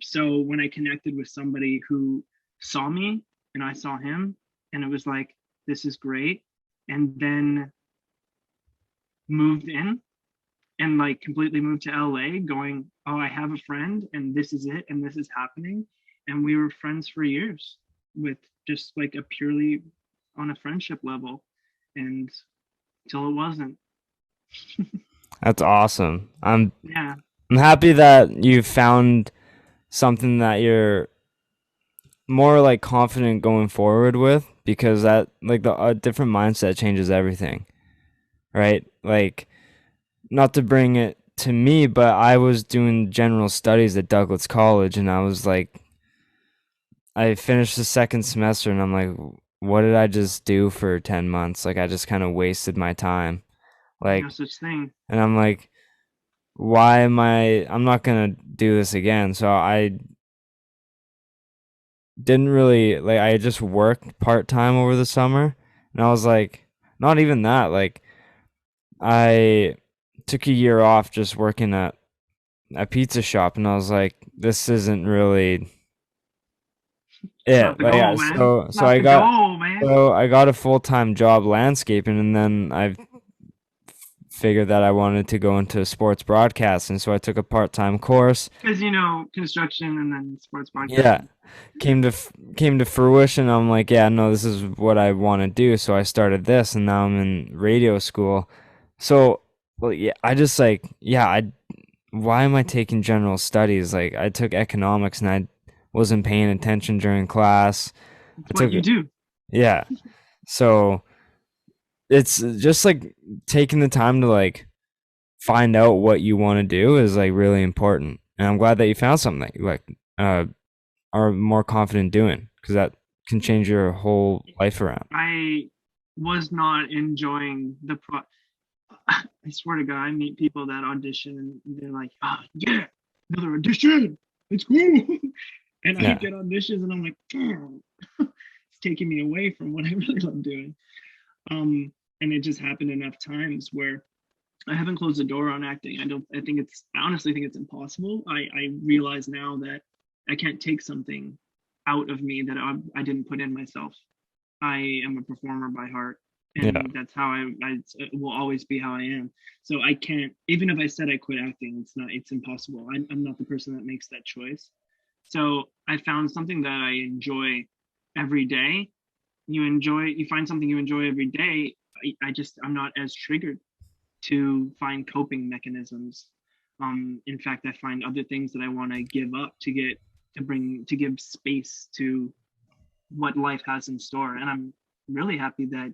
So when I connected with somebody who saw me and I saw him, and it was like, this is great. And then moved in and like completely moved to LA going, oh, I have a friend and this is it and this is happening. And we were friends for years with just like a purely on a friendship level and till it wasn't. That's awesome. Yeah. I'm happy that you found something that you're more like confident going forward with, because that like the a different mindset changes everything, right? Like, not to bring it to me, but I was doing general studies at Douglas College, and I was like, I finished the second semester, and I'm like, what did I just do for 10 months? Like, I just kind of wasted my time. No Like, such thing. and I'm like, why am I'm not gonna do this again. So I didn't really like, I just worked part-time over the summer, and I was like, not even that, like I took a year off just working at a pizza shop, and I was like, this isn't really It's not it. the Like, yeah, goal, man. so It's so not I the got goal, man. so I got a full-time job landscaping, and then I figured that I wanted to go into sports broadcasting, so I took a part-time course. Because you know, construction and then sports Yeah, broadcasting. came to fruition. I'm like, yeah, no, this is what I want to do. So I started this, and now I'm in radio school. So, well, yeah, I just like, yeah, I why am I taking general studies? Like, I took economics, and I wasn't paying attention during class. It's I what took you do. Yeah. So it's just like taking the time to like find out what you want to do is like really important. And I'm glad that you found something that you like are more confident doing, because that can change your whole life around. I was not enjoying the pro. I swear to God, I meet people that audition and they're like, ah, yeah, another audition. It's cool. And I Yeah. get auditions and I'm like, oh, it's taking me away from what I really love doing. And it just happened enough times where I haven't closed the door on acting. I honestly think it's impossible. I realize now that I can't take something out of me that I didn't put in myself. I am a performer by heart, Yeah. and that's how it will always be how I am. So I can't, even if I said I quit acting, it's impossible. I'm not the person that makes that choice. So I found something that I enjoy every day. You find something you enjoy every day. I'm not as triggered to find coping mechanisms. In fact, I find other things that I want to give up to give space to what life has in store. And I'm really happy that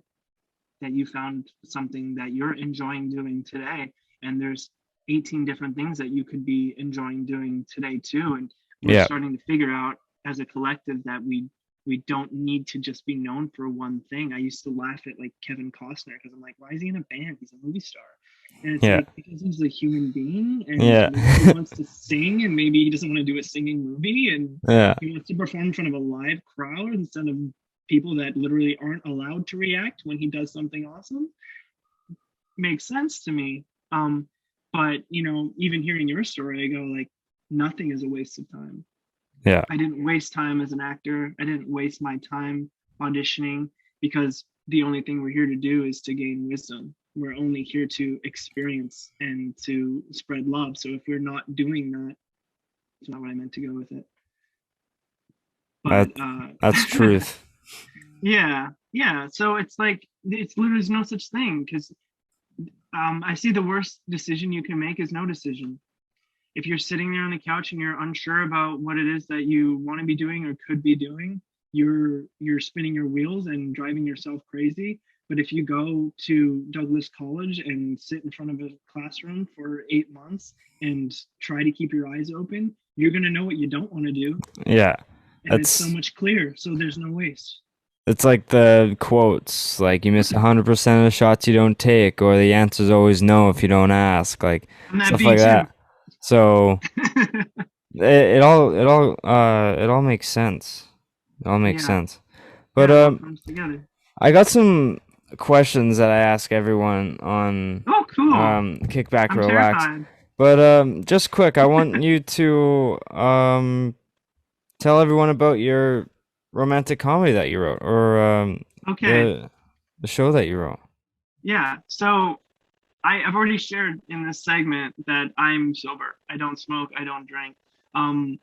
you found something that you're enjoying doing today. And there's 18 different things that you could be enjoying doing today too. And we're Yeah. starting to figure out as a collective that we don't need to just be known for one thing. I used to laugh at like Kevin Costner because I'm like, why is he in a band? He's a movie star. And it's Yeah. like because he's a human being and Yeah. he wants to sing and maybe he doesn't want to do a singing movie and Yeah. he wants to perform in front of a live crowd instead of people that literally aren't allowed to react when he does something awesome. Makes sense to me. But you know, even hearing your story, I go like, nothing is a waste of time. Yeah. I didn't waste time as an actor. I didn't waste my time auditioning because the only thing we're here to do is to gain wisdom. We're only here to experience and to spread love. So if we're not doing that, it's not what I meant to go with it. That But that's truth. yeah. So it's like it's literally there's no such thing because I see the worst decision you can make is no decision. If you're sitting there on the couch and you're unsure about what it is that you want to be doing or could be doing, you're spinning your wheels and driving yourself crazy. But if you go to Douglas College and sit in front of a classroom for 8 months and try to keep your eyes open, you're gonna know what you don't want to do, Yeah. and it's so That's much clearer. So there's no waste. it's like the quotes, like, you miss 100% of the shots you don't take, or the answer's always no if you don't ask, like And that stuff be like too. that. So it all makes sense. It all makes Yeah, sense. yeah, But it all comes together. I got some questions that I ask everyone on Oh, cool. Kickback I'm Relax. terrified. But just quick, I want you to tell everyone about your romantic comedy that you wrote, or Okay. the show that you wrote. Yeah. So I've already shared in this segment that I'm sober. I don't smoke. I don't drink. Um,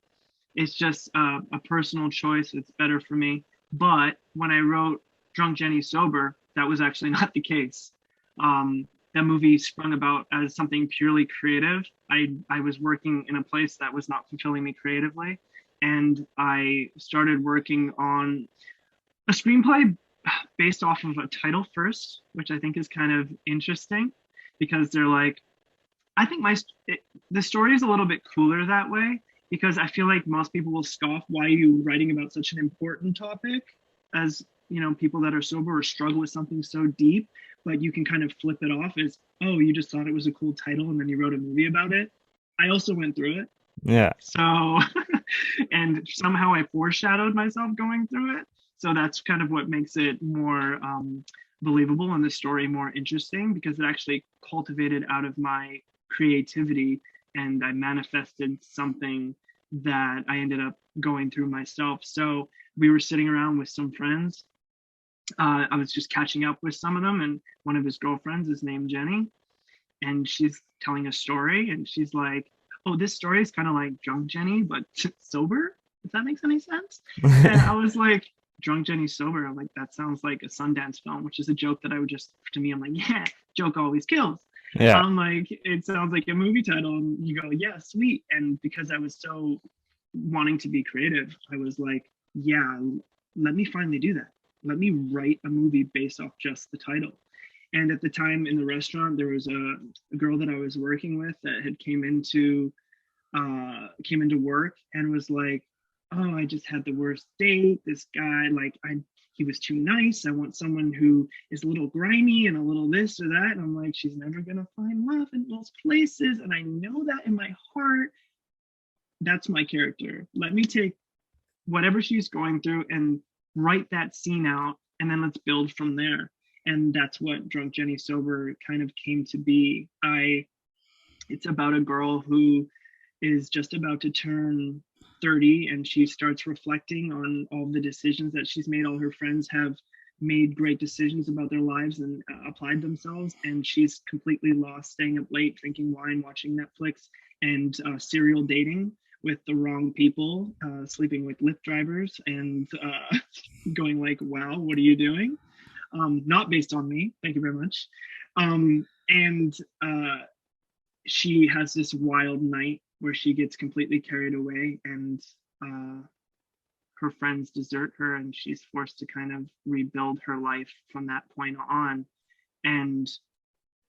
it's just a personal choice. It's better for me. But when I wrote Drunk Jenny Sober, that was actually not the case. That movie sprung about as something purely creative. I was working in a place that was not fulfilling me creatively, and I started working on a screenplay based off of a title first, which I think is kind of interesting because they're like, I think the story is a little bit cooler that way because I feel like most people will scoff, why are you writing about such an important topic, as people that are sober or struggle with something so deep, but you can kind of flip it off as, oh, you just thought it was a cool title and then you wrote a movie about it. I also went through it. Yeah. So, and somehow I foreshadowed myself going through it. So that's kind of what makes it more believable and the story more interesting because it actually cultivated out of my creativity and I manifested something that I ended up going through myself. So we were sitting around with some friends. I was just catching up with some of them, and one of his girlfriends is named Jenny, and she's telling a story, and she's like, "Oh, this story is kind of like Drunk Jenny, but sober. If that makes any sense." And I was like, "Drunk Jenny sober." I'm like, "That sounds like a Sundance film," which is a joke that I would just to me. I'm like, "Yeah, joke always kills." Yeah. I'm like, "It sounds like a movie title," and you go, "Yeah, sweet." And because I was so wanting to be creative, I was like, "Yeah, let me finally do that. Let me write a movie based off just the title." And at the time in the restaurant, there was a girl that I was working with that had came into work and was like, "Oh, I just had the worst date. This guy, like, he was too nice. I want someone who is a little grimy and a little this or that." And I'm like, "She's never gonna find love in those places." And I know that in my heart. That's my character. Let me take whatever she's going through and write that scene out, and then let's build from there. And that's what Drunk Jenny Sober kind of came to be. It's about a girl who is just about to turn 30 and she starts reflecting on all the decisions that she's made. All her friends have made great decisions about their lives and applied themselves, and she's completely lost, staying up late, drinking wine, watching Netflix, and serial dating with the wrong people, sleeping with Lyft drivers, and going like, "Wow, what are you doing?" Not based on me, thank you very much. And she has this wild night where she gets completely carried away, and her friends desert her, and she's forced to kind of rebuild her life from that point on. And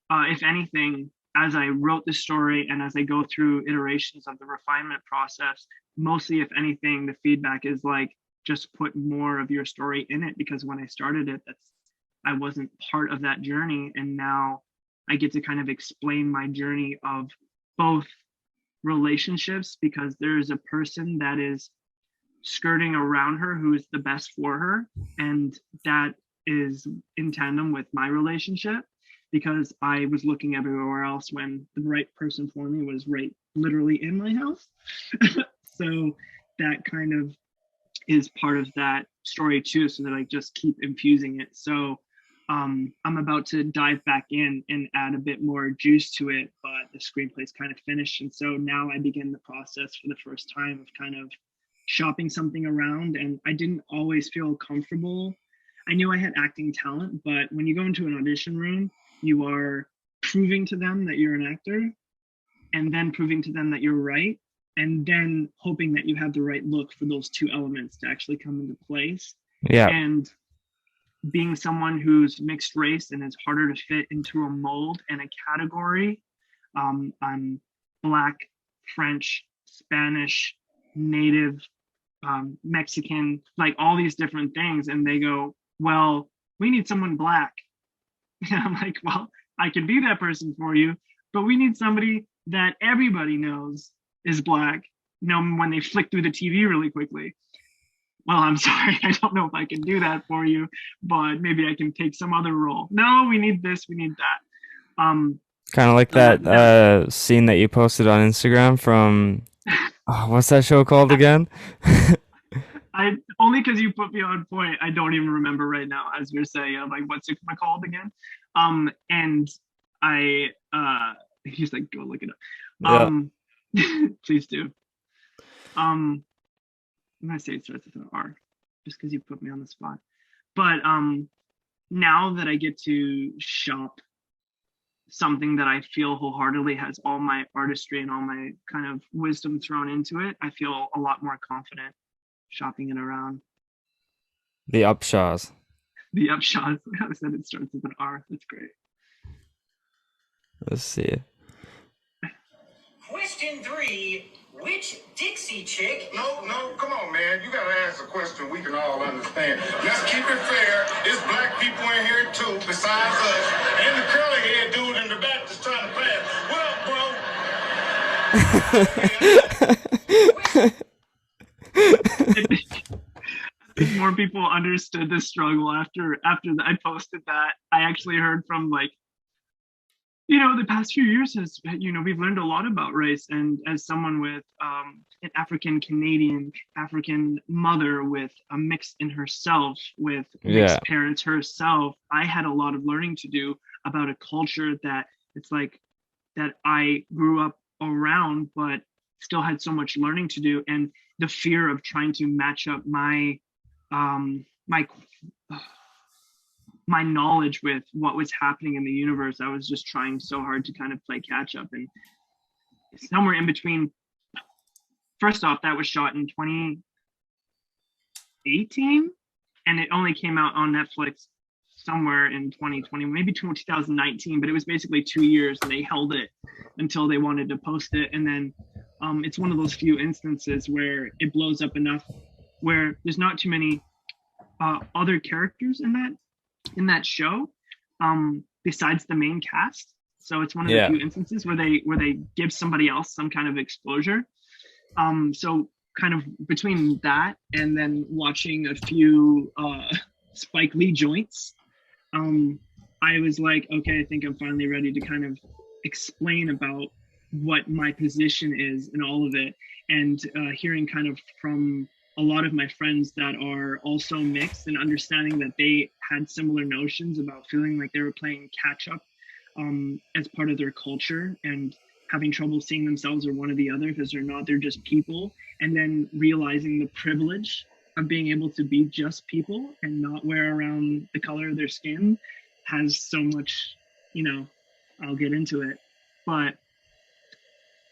if anything, as I wrote the story and as I go through iterations of the refinement process, mostly, if anything, the feedback is like, just put more of your story in it, because when I started it, I wasn't part of that journey, and now I get to kind of explain my journey of both relationships, because there's a person that is skirting around her who is the best for her, and that is in tandem with my relationship, because I was looking everywhere else when the right person for me was right literally in my house. So that kind of is part of that story too, so that I just keep infusing it. So I'm about to dive back in and add a bit more juice to it, but the screenplay's kind of finished. And so now I begin the process for the first time of kind of shopping something around. And I didn't always feel comfortable. I knew I had acting talent, but when you go into an audition room, you are proving to them that you're an actor, and then proving to them that you're right, and then hoping that you have the right look for those two elements to actually come into place. Yeah. And being someone who's mixed race and is harder to fit into a mold and a category, I'm Black, French, Spanish, Native, Mexican, like all these different things. And they go, "Well, we need someone Black." And I'm like, "Well, I can be that person for you, but we need somebody that everybody knows is Black, when they flick through the TV really quickly." "Well, I'm sorry, I don't know if I can do that for you, but maybe I can take some other role." "No, we need this, we need that." Kind of like that scene that you posted on Instagram from, what's that show called again? I only because you put me on point, I don't even remember right now. As you're saying, I'm like, what's it called again? And I he's like, go look it up. Yeah. Please do. I'm gonna say it starts with an R, just because you put me on the spot. But now that I get to shop something that I feel wholeheartedly has all my artistry and all my kind of wisdom thrown into it, I feel a lot more confident shopping it around. The Upshaws. The upshot, I said it starts with an R. That's great. Let's see. Question 3. Which Dixie chick? No, come on, man. You gotta ask a question we can all understand. Let's keep it fair. There's black people in here too, besides us. And the curly haired dude in the back that's trying to pass. What up, bro? I think more people understood the struggle after I posted that. I actually heard from like, the past few years has, we've learned a lot about race. And as someone with an African mother with a mix in herself, with mixed parents herself, I had a lot of learning to do about a culture that it's like that I grew up around, but still had so much learning to do. And the fear of trying to match up my my knowledge with what was happening in the universe. I was just trying so hard to kind of play catch up, and somewhere in between. First off, that was shot in 2018, and it only came out on Netflix somewhere in 2020, maybe 2019, but it was basically 2 years, and they held it until they wanted to post it. And then it's one of those few instances where it blows up enough where there's not too many other characters in that show besides the main cast. So it's one of the few instances where they give somebody else some kind of exposure. So kind of between that and then watching a few Spike Lee joints, I was like, okay, I think I'm finally ready to kind of explain about what my position is in all of it. And hearing kind of from a lot of my friends that are also mixed and understanding that they had similar notions about feeling like they were playing catch up as part of their culture and having trouble seeing themselves or one or the other because they're just people, and then realizing the privilege of being able to be just people and not wear around the color of their skin has so much, I'll get into it. But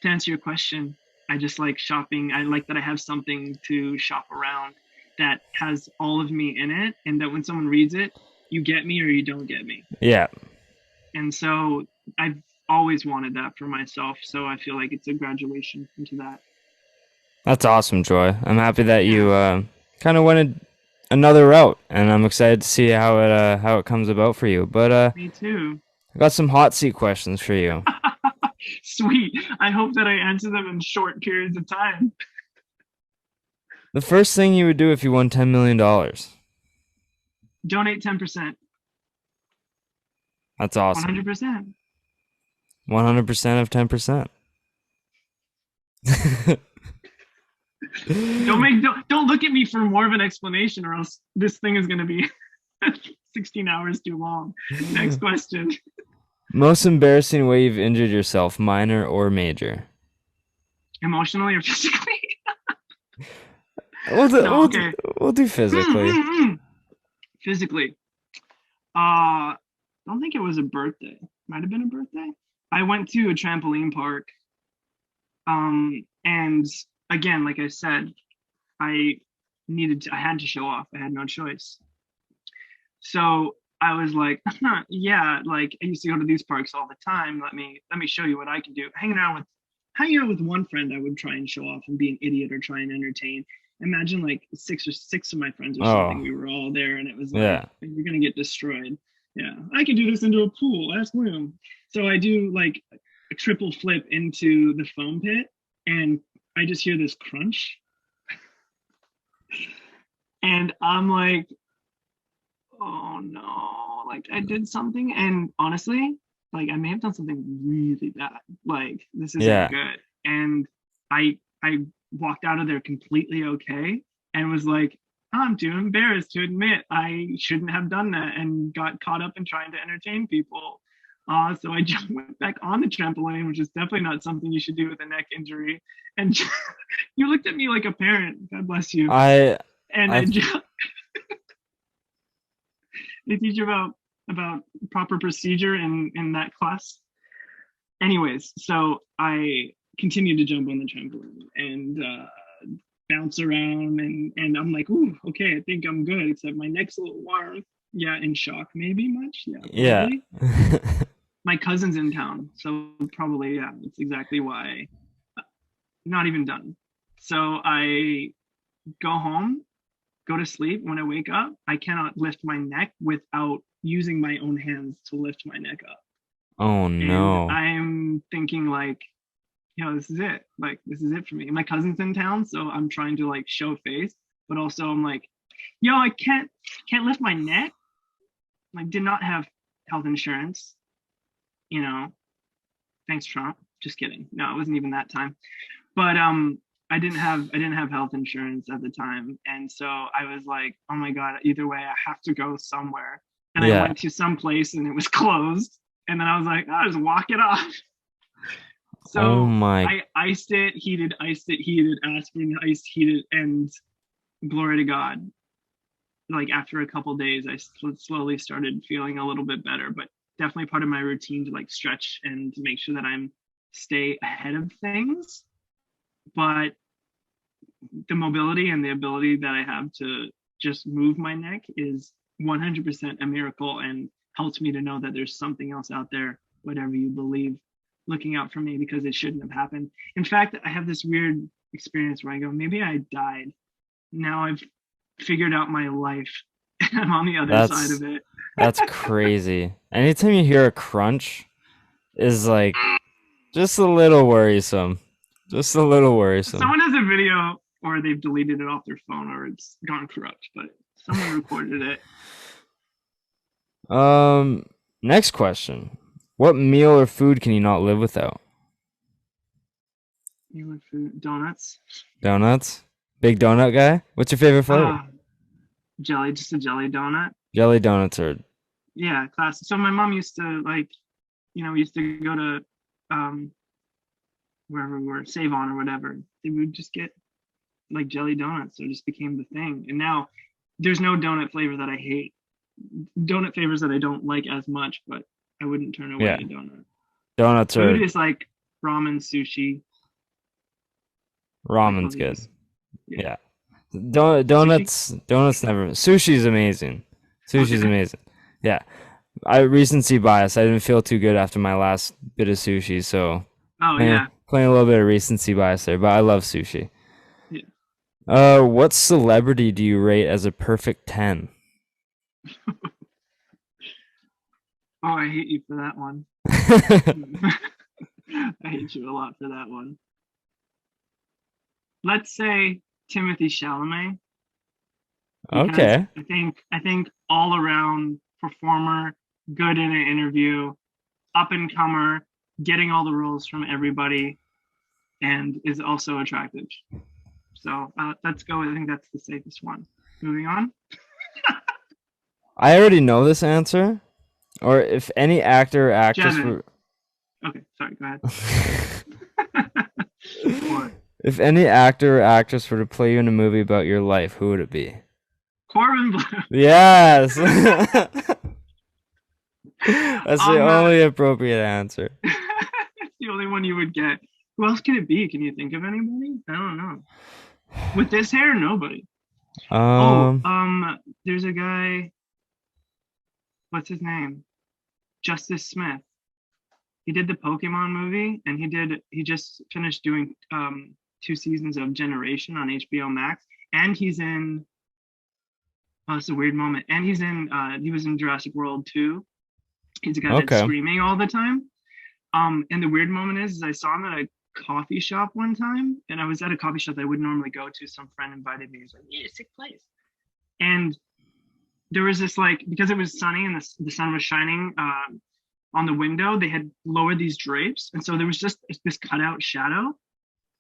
to answer your question, I just like shopping. I like that I have something to shop around that has all of me in it, and that when someone reads it, you get me or you don't get me. Yeah. And so I've always wanted that for myself. So I feel like it's a graduation into that. That's awesome, Troy. I'm happy that you kind of went another route, and I'm excited to see how it comes about for you. But me too. I got some hot seat questions for you. Sweet. I hope that I answer them in short periods of time. The first thing you would do if you won $10 million. Donate 10%. That's awesome. 100%. 100% of 10%. Don't look at me for more of an explanation, or else this thing is going to be 16 hours too long. Next question. Most embarrassing way you've injured yourself, minor or major? Emotionally or physically? We'll do physically. Physically. Don't think it was a birthday. Might have been a birthday. I went to a trampoline park. And again, like I said, I had to show off. I had no choice. So I was like, yeah, like I used to go to these parks all the time. Let me show you what I can do. Hanging out with one friend, I would try and show off and be an idiot or try and entertain. Imagine like six of my friends or something. We were all there, and it was like, you're gonna get destroyed. Yeah, I can do this into a pool. Ask William. So I do like a triple flip into the foam pit, and I just hear this crunch. And I'm like, oh no, like I did something. And honestly, like I may have done something really bad. Like this isn't good. And I walked out of there completely okay and was like, I'm too embarrassed to admit I shouldn't have done that, and got caught up in trying to entertain people. So I went back on the trampoline, which is definitely not something you should do with a neck injury. And you looked at me like a parent. God bless you. I And I they teach you about proper procedure in that class. Anyways, so I continued to jump on the trampoline and bounce around, and I'm like, ooh, okay, I think I'm good. Except my neck's a little warm. Yeah, in shock, maybe much. Yeah, yeah. probably. My cousin's in town, so probably, yeah, that's exactly why. Not even done. So I go home, go to sleep. When I wake up, I cannot lift my neck without using my own hands to lift my neck up. Oh And no. I'm thinking like, this is it. Like, this is it for me. My cousin's in town, so I'm trying to like show face, but also I'm like, I can't lift my neck. Like, did not have health insurance. Thanks, Trump. Just kidding. No, it wasn't even that time. But I didn't have health insurance at the time, and so I was like, oh my god, either way, I have to go somewhere. And I Yeah. went to some place and it was closed, and then I was like, I'll just walk it off. So Oh my. I iced it, heated, aspirin, iced, heated, and glory to God. Like after a couple days, I slowly started feeling a little bit better, but definitely part of my routine to like stretch and to make sure that I'm stay ahead of things. But the mobility and the ability that I have to just move my neck is 100% a miracle, and helps me to know that there's something else out there, whatever you believe, looking out for me, because it shouldn't have happened. In fact, I have this weird experience where I go, maybe I died. Now I've figured out my life and I'm on the other side of it. That's crazy. Anytime you hear a crunch is like just a little worrisome. Just a little worrisome. Someone has a video, or they've deleted it off their phone, or it's gone corrupt, but someone recorded it. Next question. What meal or food can you not live without? You want food? Donuts? Donuts? Big donut guy? What's your favorite flavor? Jelly, just a jelly donut. Jelly donuts are Yeah, classic. So my mom used to we used to go to wherever we were, Save On or whatever. We would just get like jelly donuts. So it just became the thing. And now there's no donut flavor that I hate. Donut flavors that I don't like as much, but I wouldn't turn away a donut. donuts are Food is like ramen, sushi. ramen's Like all good. these. Yeah. Donuts never. Sushi's amazing. Sushi's Okay. amazing. Yeah. Recency bias. I didn't feel too good after my last bit of sushi, so Oh yeah. playing a little bit of recency bias there, but I love sushi. Yeah. What celebrity do you rate as a perfect 10? Oh, I hate you for that one. I hate you a lot for that one. Let's say Timothy Chalamet. because Okay. I think all around performer, good in an interview, up and comer, getting all the roles from everybody, and is also attractive. So let's go. I think that's the safest one. Moving on. I already know this answer. Or if any actor or actress Jevin. were Okay, sorry. Go ahead. What? if any actor or actress were to play you in a movie about your life, who would it be? Corbin Blue. Yes. That's the Oh, only appropriate answer. That's the only one you would get. Who else can it be? Can you think of anybody? I don't know. With this hair, nobody. There's a guy. What's his name? Justice Smith. He did the Pokemon movie, and he just finished doing 2 seasons of Generation on HBO Max, and he's in. Oh, it's a weird moment. And he's in. He was in Jurassic World 2. He's a guy that's screaming all the time. And the weird moment is I saw him at a coffee shop one time, and I was at a coffee shop that I would normally go to. Some friend invited me. He's like, "Yeah, sick place." And there was this, like, because it was sunny and the sun was shining on the window, they had lowered these drapes, and so there was just this cutout shadow,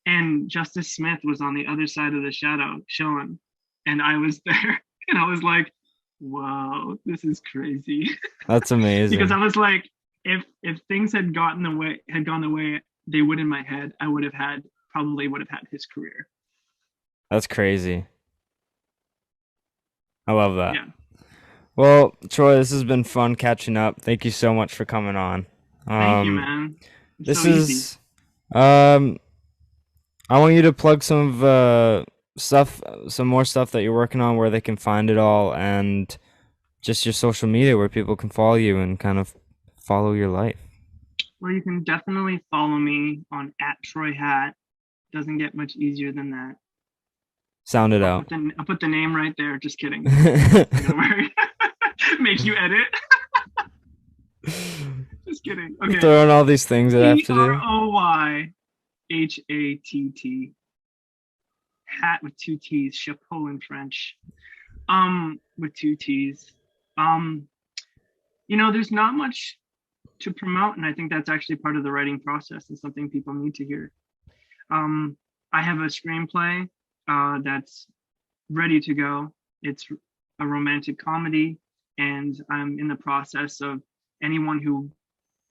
and Justice Smith was on the other side of the shadow chilling, and I was there, and I was like, "Whoa, this is crazy." That's amazing. Because I was like, if things had gone the way they would in my head, I would have had his career. That's crazy. I love that. Yeah. Well, Troy, this has been fun catching up. Thank you so much for coming on. Thank you, man. It's This so is easy. I want you to plug some of some more stuff that you're working on, where they can find it all, and just your social media where people can follow you and kind of follow your life. Well, you can definitely follow me on @TroyHatt. Doesn't get much easier than that. Sound it out. I'll put the name right there. Just kidding. Don't worry. Make you edit. Just kidding. Okay. Throwing all these things that I have to do. TROYHATT. Hat with 2 T's. Chapeau in French. With 2 T's. There's not much to promote, and I think that's actually part of the writing process and something people need to hear. I have a screenplay that's ready to go. It's a romantic comedy, and I'm in the process of anyone who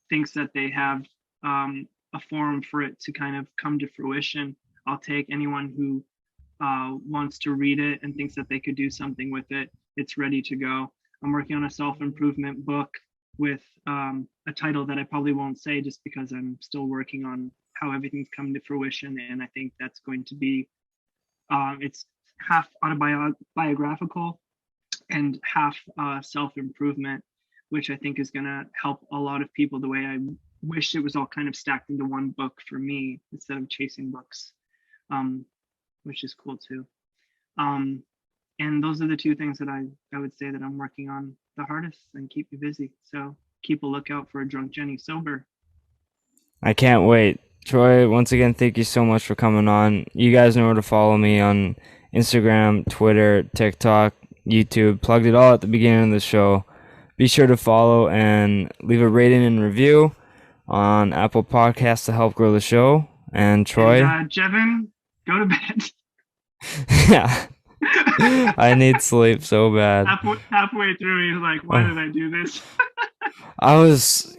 thinks that they have a forum for it to kind of come to fruition. I'll take anyone who wants to read it and thinks that they could do something with it. It's ready to go. I'm working on a self-improvement book with a title that I probably won't say, just because I'm still working on how everything's coming to fruition. And I think that's going to be, it's half autobiographical and half self-improvement, which I think is going to help a lot of people the way I wish it was all kind of stacked into one book for me instead of chasing books, which is cool too. And those are the 2 things that I would say that I'm working on the hardest and keep me busy. So keep a lookout for a Drunk Jenny Sober. I can't wait. Troy, once again, thank you so much for coming on. You guys know where to follow me on Instagram, Twitter, TikTok, YouTube. Plugged it all at the beginning of the show. Be sure to follow and leave a rating and review on Apple Podcasts to help grow the show. And Troy? And, Jevin, go to bed. Yeah. I need sleep so bad. Halfway through, he's like, why did I do this? I was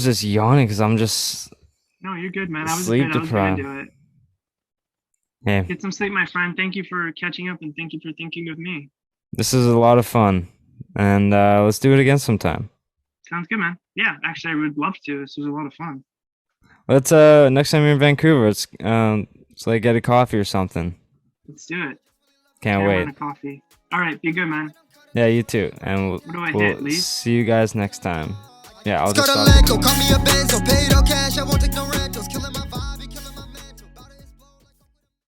just yawning because I'm just No, you're good, man. I was sleep good. I was gonna deprived. do it. Hey, Get some sleep, my friend. Thank you for catching up, and thank you for thinking of me. this is a lot of fun, and let's do it again sometime. Sounds good, man. Yeah, actually, I would love to. This was a lot of fun. Let's next time you're in Vancouver, it's like get a coffee or something. Let's do it. Can't Yeah, I wait. want a coffee. All right, be good, man. Yeah, you too. And What do I we'll hit, Lee? see you guys next time. Yeah, I'll just Got a stop. Lego, got me a Benzo,